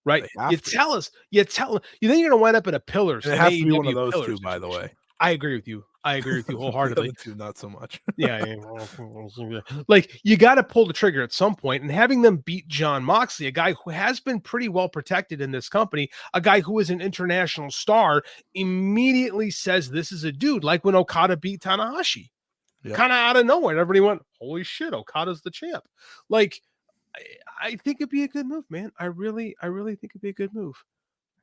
right? You tell then you're gonna wind up in a pillar. So it has to be one of those two, by the way. I agree with you wholeheartedly. The two, not so much. Yeah. Like you got to pull the trigger at some point, and having them beat Jon Moxley, a guy who has been pretty well protected in this company, a guy who is an international star, immediately says this is a dude. Like when Okada beat Tanahashi, kind of out of nowhere, everybody went, "Holy shit, Okada's the champ!" Like, I think it'd be a good move, man. I really think it'd be a good move.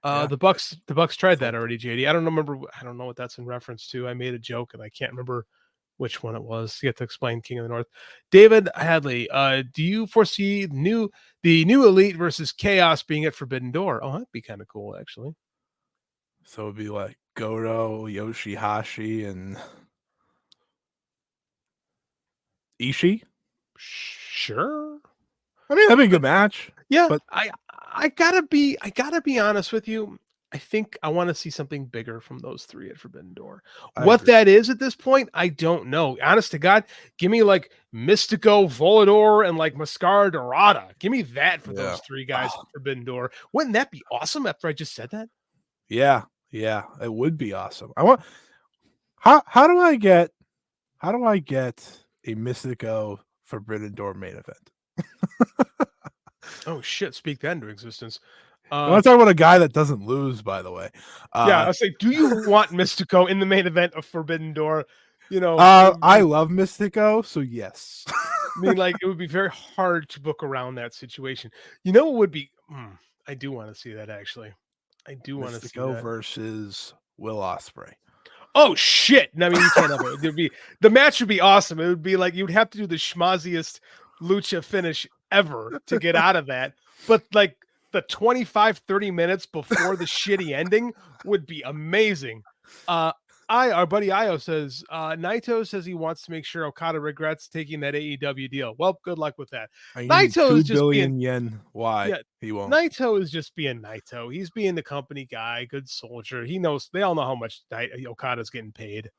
The Bucks tried that already, JD. I don't know what that's in reference to. I made a joke and I can't remember which one it was. You have to explain King of the North. David Hadley, do you foresee the new Elite versus Chaos being at Forbidden Door? Oh, that'd be kind of cool, actually. So it'd be like Goto, Yoshihashi, and Ishii? Sure. I mean, that'd be a good match. Yeah, but I gotta be honest with you. I think I want to see something bigger from those three at Forbidden Door. What that is at this point, I don't know. Honest to God, give me like Mystico, Volador, and like Mascara Dorada. Give me that for those three guys at Forbidden Door. Wouldn't that be awesome after I just said that? Yeah, it would be awesome. How do I get how do I get a Mystico Forbidden Door main event? Oh shit! Speak that into existence. I want to talk about a guy that doesn't lose, by the way. Yeah, I was like, do you want Mystico in the main event of Forbidden Door? You know, I love Mystico, so yes. I mean, like, it would be very hard to book around that situation. You know, what would be? I do want to see that actually. I do want to see Mystico that. versus Will Ospreay. Oh shit! I mean, you can't have it. The match would be awesome. It would be like you'd have to do the schmozziest lucha finish ever to get out of that. But like the 25-30 minutes before the shitty ending would be amazing. Our buddy Io says, Naito says he wants to make sure Okada regrets taking that AEW deal. Well, good luck with that. Naito is just 2 being billion yen. Why? Yeah, He won't. Naito is just being Naito. He's being the company guy, good soldier. He knows, they all know how much Okada's getting paid.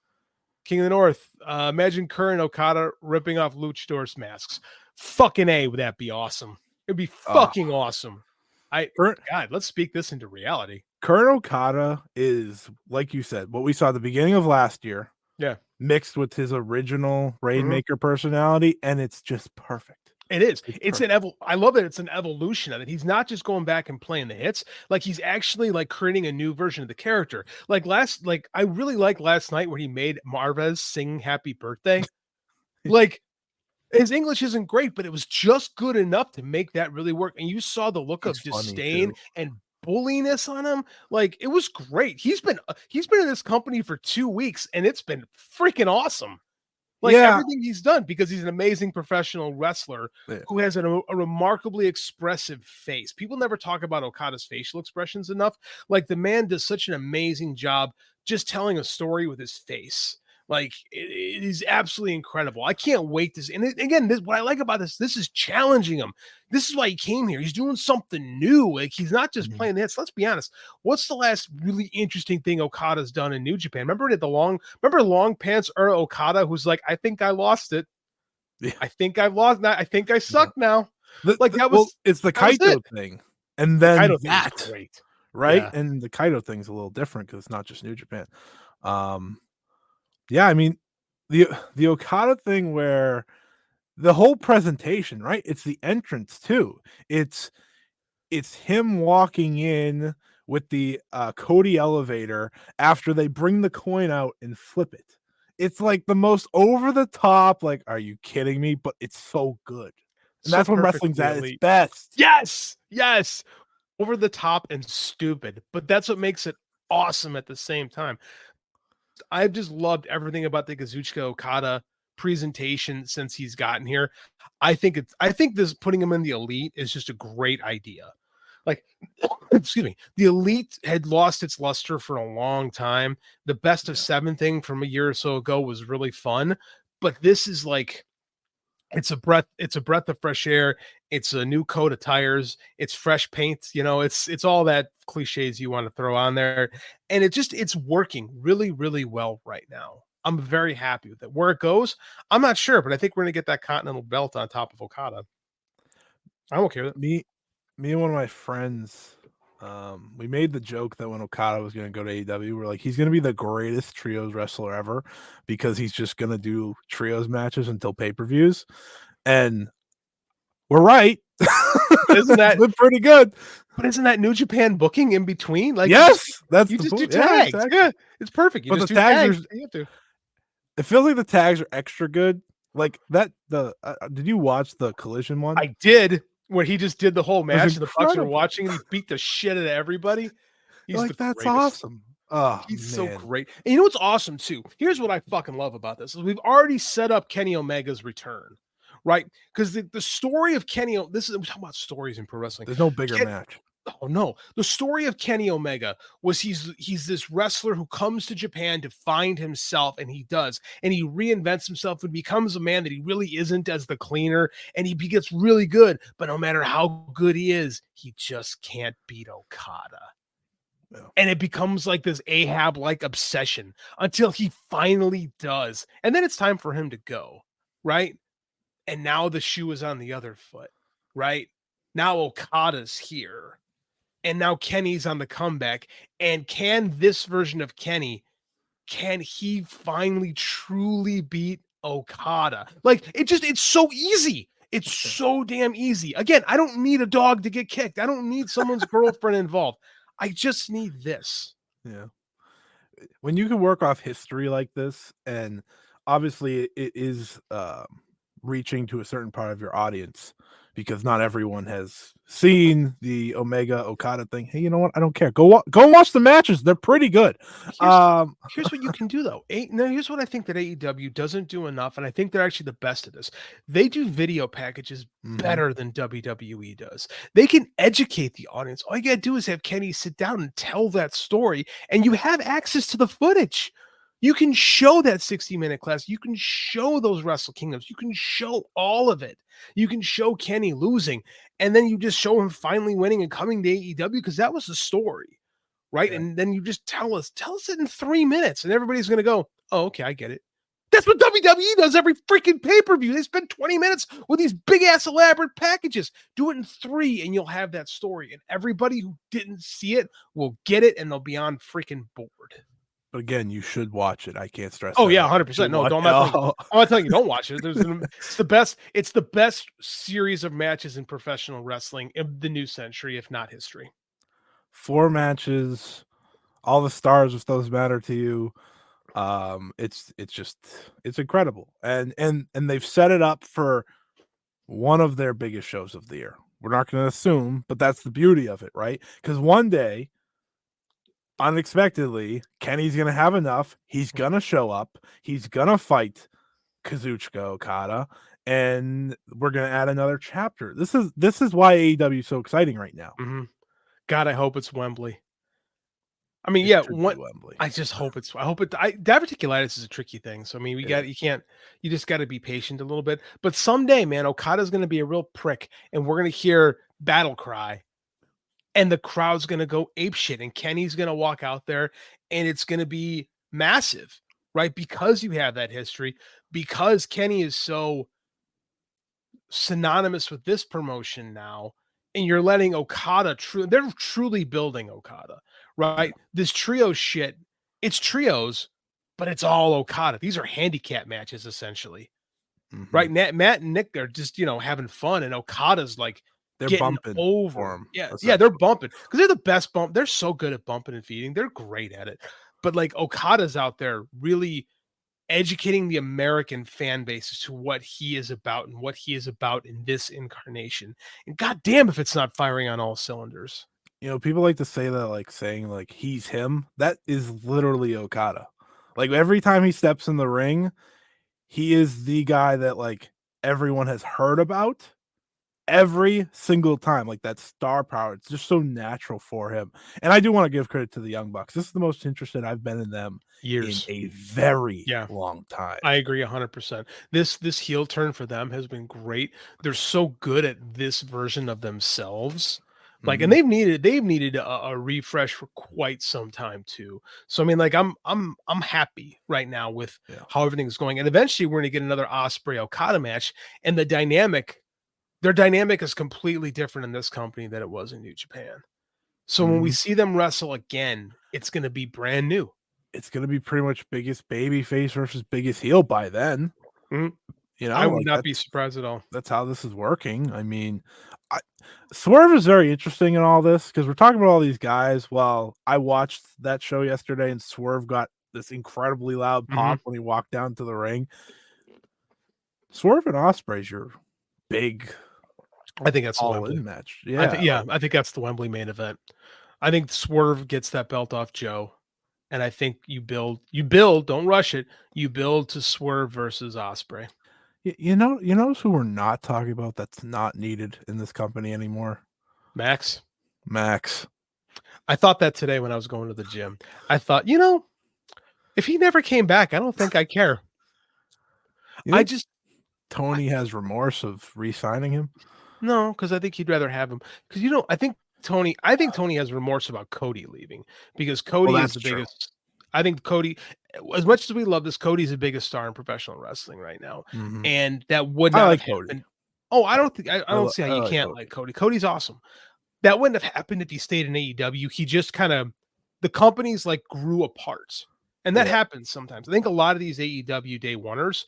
King of the North, imagine current Okada ripping off luchadors masks. Fucking A, would that be awesome? It'd be fucking awesome. God, let's speak this into reality. Current Okada is, like you said, what we saw at the beginning of last year. Yeah. Mixed with his original Rainmaker personality, and it's just perfect. It is. It's an I love that it's an evolution of it. He's not just going back and playing the hits. Like he's actually like creating a new version of the character. I really like last night where he made Marvez sing Happy Birthday. Like his English isn't great, but it was just good enough to make that really work. And you saw the look of disdain and bulliness on him. Like it was great. He's been in this company for 2 weeks and it's been freaking awesome. Like everything he's done, because he's an amazing professional wrestler who has a remarkably expressive face. People never talk about Okada's facial expressions enough. Like the man does such an amazing job just telling a story with his face. Like it is absolutely incredible. I can't wait to see. And again, what I like about this is challenging him. This is why he came here. He's doing something new. Like he's not just playing the hits. Let's be honest. What's the last really interesting thing Okada's done in New Japan? Remember long pants era Okada, who's like, I think I lost it. Yeah. I think I've lost. I think I suck now. It's the Kaito thing, and then that great, right? Yeah. And the Kaito thing's a little different because it's not just New Japan. Yeah, I mean, the Okada thing where the whole presentation, right? It's the entrance too. It's him walking in with the Cody elevator after they bring the coin out and flip it. It's like the most over the top, like, are you kidding me? But it's so good. And that's when wrestling's at its best. Yes. Over the top and stupid, but that's what makes it awesome at the same time. I've just loved everything about the Kazuchika Okada presentation since he's gotten here. I think this putting him in the Elite is just a great idea. Like, excuse me, the Elite had lost its luster for a long time. The best of 7 thing from a year or so ago was really fun, but this is like, it's a breath of fresh air. It's a new coat of tires. It's fresh paint. You know, it's all that cliches you want to throw on there. And it's working really, really well right now. I'm very happy with it. Where it goes, I'm not sure, but I think we're going to get that Continental belt on top of Okada. I'm okay with it. Me and one of my friends, we made the joke that when Okada was going to go to AEW, we're like, he's going to be the greatest trios wrestler ever because he's just going to do trios matches until pay-per-views. And we're right. Isn't that been pretty good? But isn't that New Japan booking in between? Like, yes, that's you the just point. do tags. Yeah, exactly. Yeah, it's perfect. You but just the do tags tags. You have to. It feels like the tags are extra good. Like that. Did you watch the Collision one? I did. Where he just did the whole match and the Bucks were watching and he beat the shit out of everybody. He's like, that's greatest. Awesome. Oh, he's so great. And you know what's awesome too? Here's what I fucking love about this is we've already set up Kenny Omega's return, right? Because the story of Kenny, we're talking about stories in pro wrestling. There's no bigger match. Oh no, the story of Kenny Omega was he's this wrestler who comes to Japan to find himself, and he does, and he reinvents himself and becomes a man that he really isn't as the cleaner, and he gets really good, but no matter how good he is, he just can't beat Okada. No. And it becomes like this Ahab-like obsession until he finally does, and then it's time for him to go, right? And now the shoe is on the other foot, right? Now Okada's here. And now Kenny's on the comeback. And can this version of Kenny, can he finally truly beat Okada. Like it's so easy. It's so damn easy. Again, I don't need a dog to get kicked. I don't need someone's girlfriend involved. I just need this. Yeah. When you can work off history like this, and obviously it is reaching to a certain part of your audience, because not everyone has seen the Omega Okada thing. Hey, you know what? I don't care. Go and watch the matches. They're pretty good. Here's what you can do though. Now here's what I think that AEW doesn't do enough, and I think they're actually the best at this. They do video packages better than WWE does. They can educate the audience. All you gotta do is have Kenny sit down and tell that story, and you have access to the footage. You can show that 60-minute class. You can show those Wrestle Kingdoms. You can show all of it. You can show Kenny losing, and then you just show him finally winning and coming to AEW, because that was the story, right? Yeah. And then you just tell us it in 3 minutes, and everybody's going to go, oh, okay, I get it. That's what WWE does every freaking pay-per-view. They spend 20 minutes with these big-ass elaborate packages. Do it in 3, and you'll have that story, and everybody who didn't see it will get it, and they'll be on freaking board. But again, you should watch it. I can't stress. Oh yeah, 100%. No, I'm not telling you don't watch it. It's the best. It's the best series of matches in professional wrestling in the new century, if not history. 4 matches, all the stars, if those matter to you. It's incredible, and they've set it up for one of their biggest shows of the year. We're not going to assume, but that's the beauty of it, right? Because one day, unexpectedly, Kenny's gonna have enough. He's gonna show up. He's gonna fight Kazuchika Okada, and we're gonna add another chapter. This is why AEW is so exciting right now. Mm-hmm. God, I hope it's Wembley. I mean, Wembley. I just hope it's. I hope it. Diverticulitis is a tricky thing. So I mean, you just got to be patient a little bit. But someday, man, Okada's gonna be a real prick, and we're gonna hear Battle Cry. And the crowd's going to go apeshit, and Kenny's going to walk out there, and it's going to be massive, right? Because you have that history, because Kenny is so synonymous with this promotion now, and you're letting Okada, they're truly building Okada, right? This trio shit, it's trios, but it's all Okada. These are handicap matches, essentially, right? Matt and Nick are just, having fun, and Okada's like, they're getting bumping over him. Yeah, they're bumping because they're the best bump. They're so good at bumping and feeding. They're great at it. But like Okada's out there really educating the American fan base as to what he is about and what he is about in this incarnation. And goddamn if it's not firing on all cylinders. People like to say that, like saying like he's him. That is literally Okada. Like every time he steps in the ring, he is the guy that like everyone has heard about. Every single time, like that star power, it's just so natural for him. And I do want to give credit to the Young Bucks. This is the most interested I've been in them Years. in a very long time. I agree 100%. This heel turn for them has been great. They're so good at this version of themselves. Like, and they've needed a refresh for quite some time too. So I mean, like I'm happy right now with how everything's going. And eventually we're gonna get another Ospreay Okada match, and their dynamic is completely different in this company than it was in New Japan. So when we see them wrestle again, it's going to be brand new. It's going to be pretty much biggest baby face versus biggest heel by then. I would not be surprised at all. That's how this is working. I mean, Swerve is very interesting in all this because we're talking about all these guys. Well, I watched that show yesterday, and Swerve got this incredibly loud pop when he walked down to the ring. Swerve and Ospreay's your big, I think that's the Wembley match. I think that's the Wembley main event. I think Swerve gets that belt off Joe, and I think you build, don't rush it. You build to Swerve versus Ospreay. You notice who we're not talking about that's not needed in this company anymore? Max. I thought that today when I was going to the gym. I thought, if he never came back, I don't think I care. Tony has remorse of re-signing him. No, because I think he'd rather have him. Because I think Tony has remorse about Cody leaving, because Cody is the biggest. I think Cody, as much as we love this, Cody's the biggest star in professional wrestling right now, and that would not have happened. Cody. Oh, I don't see how you can't like Cody. Cody's awesome. That wouldn't have happened if he stayed in AEW. He just kind of, the companies like grew apart, And that happens sometimes. I think a lot of these AEW day oneers,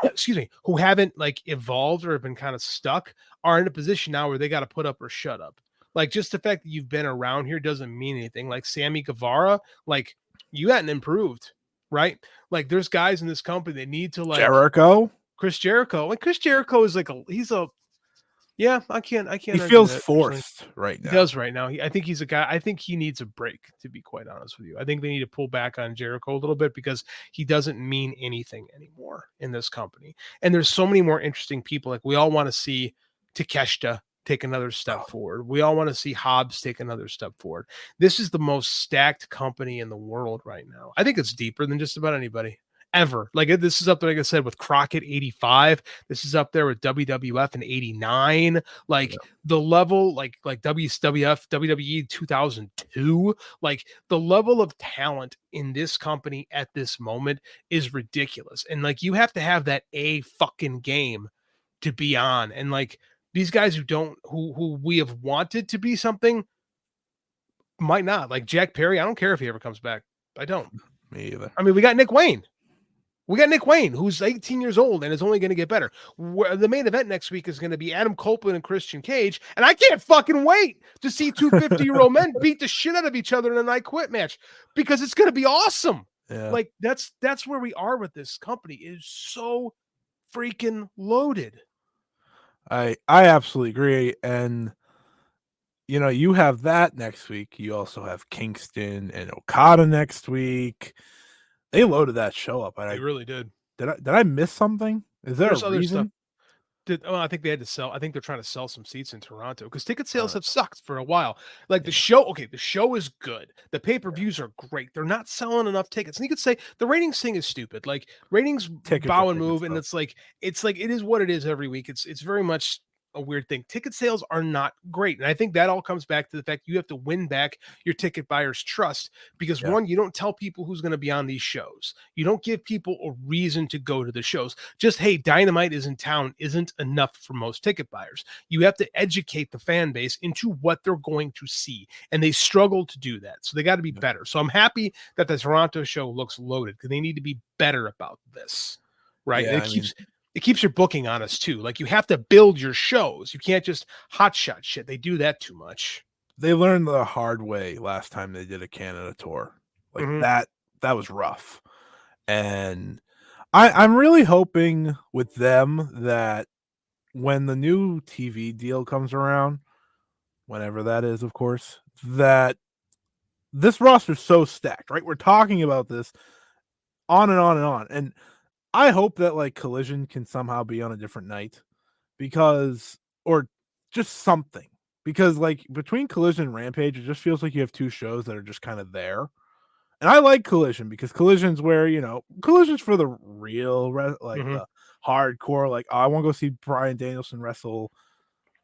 excuse me, who haven't like evolved or have been kind of stuck are in a position now where they got to put up or shut up. Like just the fact that you've been around here doesn't mean anything. Like Sammy Guevara, like you hadn't improved, right? Like there's guys in this company that need to like Jericho. Chris Jericho. Like Chris Jericho is like I can't He argue feels that, forced right he now. does right now. I think he's a guy. I think he needs a break, to be quite honest with you. I think they need to pull back on Jericho a little bit because he doesn't mean anything anymore in this company. And there's so many more interesting people. Like we all want to see Takeshita take another step forward. We all want to see Hobbs take another step forward. This is the most stacked company in the world right now. I think it's deeper than just about anybody ever. Like this is up there, like I said, with Crockett 85. This is up there with WWF in 89. Like the level, like WWF, WWE 2002. Like the level of talent in this company at this moment is ridiculous. And like you have to have that A fucking game to be on. And like these guys who we have wanted to be something might not. Like Jack Perry, I don't care if he ever comes back. I don't. Me either. I mean, we got Nick Wayne. We got Nick Wayne, who's 18 years old and is only going to get better. The main event next week is going to be Adam Copeland and Christian Cage, and I can't fucking wait to see two 50-year-old men beat the shit out of each other in a I Quit match because it's going to be awesome. Yeah. Like that's where we are with this company. It is so freaking loaded. I absolutely agree. And you know, you have that next week. You also have Kingston and Okada next week. They loaded that show up. They really did. Did I miss something? Is there There's a other reason? stuff. I think they had to sell. I think they're trying to sell some seats in Toronto because ticket sales have sucked for a while. Like the show, the show is good. The pay-per-views are great. They're not selling enough tickets. And you could say the ratings thing is stupid. Like ratings bow and move, and it's like it is what it is every week. It's very much a weird thing. Ticket sales are not great. And I think that all comes back to the fact you have to win back your ticket buyers' trust because one, you don't tell people who's going to be on these shows. You don't give people a reason to go to the shows. Just, hey, Dynamite is in town isn't enough for most ticket buyers. You have to educate the fan base into what they're going to see. And they struggle to do that. So they got to be better. So I'm happy that the Toronto show looks loaded because they need to be better about this. Right. Yeah, And it keeps your booking honest too. Like you have to build your shows. You can't just hotshot shit. They do that too much. They learned the hard way last time they did a Canada tour. Like that was rough. And I'm really hoping with them that when the new TV deal comes around, whenever that is, of course, that this roster's so stacked, right? We're talking about this on and on and on. And I hope that like Collision can somehow be on a different night or just something, because like between Collision and Rampage, it just feels like you have two shows that are just kind of there. And I like Collision because Collision's where, Collision's for the real, the hardcore, like, I want to go see Bryan Danielson wrestle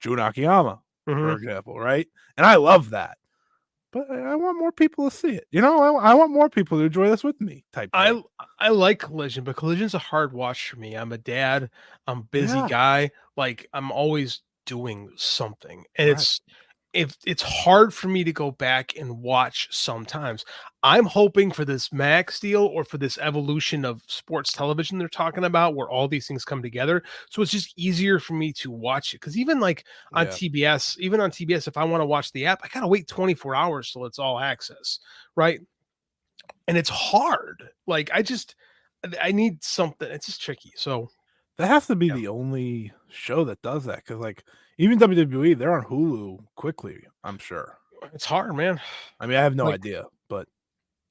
Jun Akiyama, for example, right? And I love that. But I want more people to see it. I want more people to enjoy this with me type thing. I like Collision, but Collision's a hard watch for me. I'm a dad. I'm a busy guy. Like I'm always doing something. And it's hard for me to go back and watch sometimes. I'm hoping for this Max deal or for this evolution of sports television they're talking about where all these things come together. So it's just easier for me to watch it. Because even like on TBS, if I want to watch the app, I got to wait 24 hours till it's all access. Right. And it's hard. Like I need something. It's just tricky. So that has to be the only show that does that. Cause like even WWE, they're on Hulu quickly, I'm sure. It's hard, man. I mean, I have no idea, but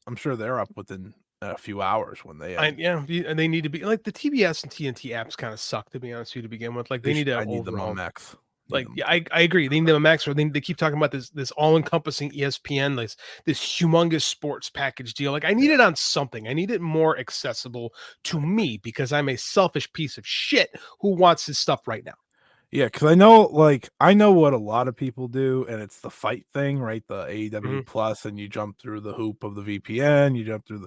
I'm sure they're up within a few hours when they and they need to be like the TBS and TNT apps kind of suck, to be honed with you, to begin with. Like they need to I need them on Max. Like I agree. They need them on Max, or they keep talking about this all-encompassing ESPN, this humongous sports package deal. Like I need it on something. I need it more accessible to me because I'm a selfish piece of shit who wants this stuff right now. Yeah, because I know what a lot of people do, and it's the fight thing, right? The AEW Plus, and you jump through the hoop of the VPN, you jump through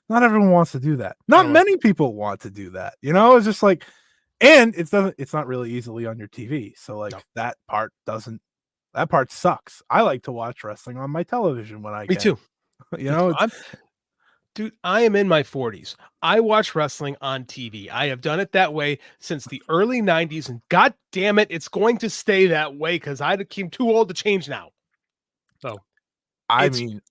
not everyone wants to do that. Not many people want to do that. It's just like, and it's not really easily on your TV. So like that part sucks. I like to watch wrestling on my television when I can. Me too. Dude, I am in my 40s. I watch wrestling on TV. I have done it that way since the early 90s, and god damn it, it's going to stay that way because I became too old to change now. So I it's mean,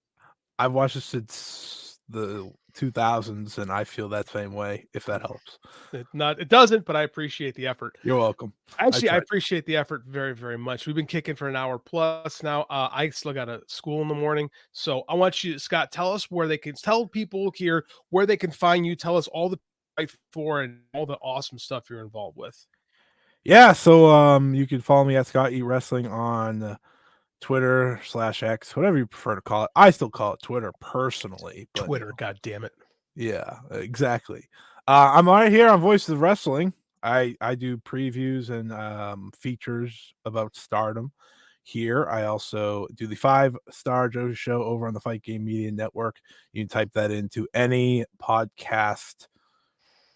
I've watched it since the 2000s, and I feel that same way, if that helps. it doesn't, but I appreciate the effort. You're welcome. Actually, I tried. appreciate the effort very, very much. We've been kicking for an hour plus now. I still got a school in the morning. So I want you, Scott, tell us where they can tell people here where they can find you. Tell us all the fight for and all the awesome stuff you're involved with. Yeah, so you can follow me at Scott E Wrestling on Twitter /X, whatever you prefer to call it. I still call it Twitter personally, but Twitter, god damn it. yeah, exactly. I'm right here on Voices of Wrestling. I do previews and features about Stardom here. I also do the 5-Star Joshi Show over on the Fight Game Media Network. You can type that into any podcast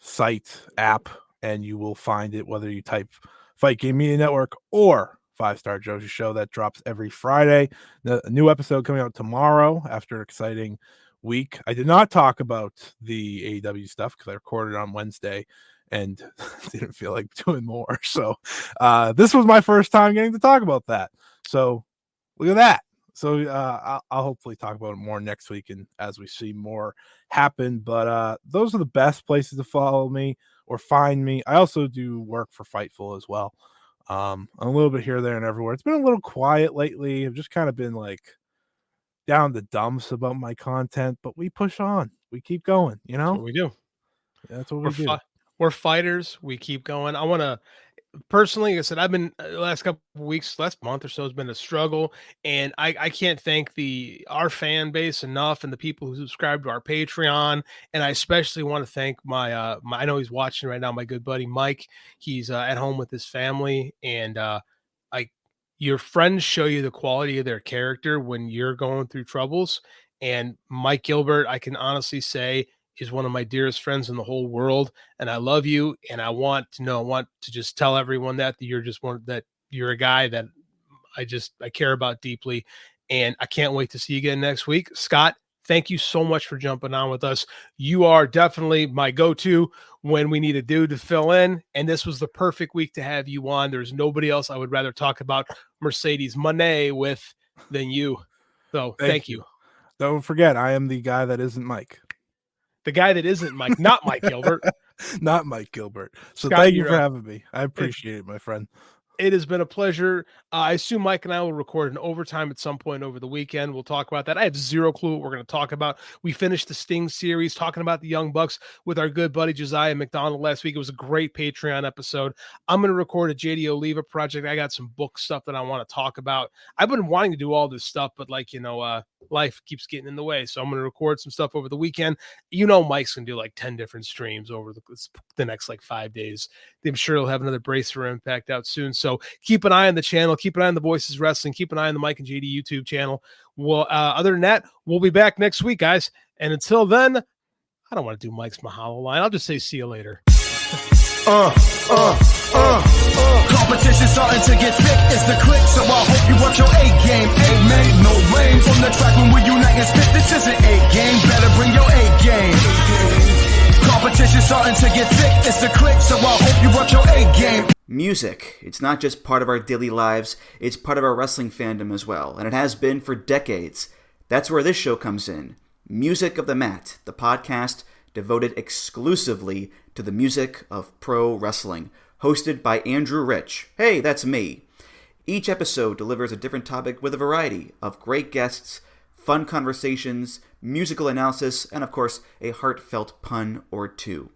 site app and you will find it, whether you type Fight Game Media Network or 5-Star Joshi Show. That drops every Friday. A new episode coming out tomorrow after an exciting week. I did not talk about the AEW stuff because I recorded on Wednesday and didn't feel like doing more. So this was my first time getting to talk about that. So look at that. So I'll hopefully talk about it more next week and as we see more happen. But those are the best places to follow me or find me. I also do work for Fightful as well. A little bit here, there, and everywhere. It's been a little quiet lately. I've just kind of been like down the dumps about my content, but we push on. We keep going, you know? That's what we do. That's what we do. We're fighters. We keep going. I want to personally, like I said, I've been the last couple of weeks, last month or so has been a struggle, and I can't thank our fan base enough and the people who subscribe to our Patreon. And I especially want to thank my I know he's watching right now, my good buddy Mike. He's at home with his family, and your friends show you the quality of their character when you're going through troubles. And Mike Gilbert, I can honestly say, is one of my dearest friends in the whole world, and I love you. And I want to just tell everyone that you're you're a guy that I care about deeply, and I can't wait to see you again next week. Scott, thank you so much for jumping on with us. You are definitely my go-to when we need a dude to fill in, and this was the perfect week to have you on. There's nobody else I would rather talk about Mercedes Mone with than you. So thank you. Don't forget, I am the guy that isn't Mike. The guy that isn't Mike, not Mike Gilbert. Not Mike Gilbert. So Scott, thank you for having me. I appreciate it, my friend. It has been a pleasure. I assume Mike and I will record an overtime at some point over the weekend. We'll talk about that. I have zero clue what we're going to talk about. We finished the Sting series talking about the Young Bucks with our good buddy Josiah McDonald last week. It was a great Patreon episode. I'm going to record a JD Oliva project. I got some book stuff that I want to talk about. I've been wanting to do all this stuff, but life keeps getting in the way. So I'm going to record some stuff over the weekend. Mike's going to do like 10 different streams over the next 5 days. I'm sure he'll have another Brace for Impact out soon. So keep an eye on the channel. Keep an eye on the Voices Wrestling. Keep an eye on the Mike and JD YouTube channel. Well, other than that, we'll be back next week, guys. And until then, I don't want to do Mike's Mahalo line. I'll just say see you later. Competition starting to get thick, it's the click, so I hope you watch your A game. Amen, no rain from the track when we unite and spit. This is an A game, better bring your A game. Competition starting to get thick, it's the click, so I hope you watch your A game. Music, it's not just part of our daily lives, it's part of our wrestling fandom as well, and it has been for decades. That's where this show comes in. Music of the Mat, the podcast devoted exclusively to the music of pro wrestling, hosted by Andrew Rich. Hey, that's me. Each episode delivers a different topic with a variety of great guests, fun conversations, musical analysis, and of course, a heartfelt pun or two.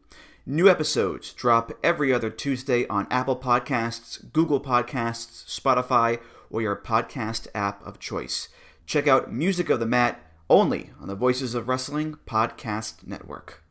New episodes drop every other Tuesday on Apple Podcasts, Google Podcasts, Spotify, or your podcast app of choice. Check out Music of the Mat only on the Voices of Wrestling Podcast Network.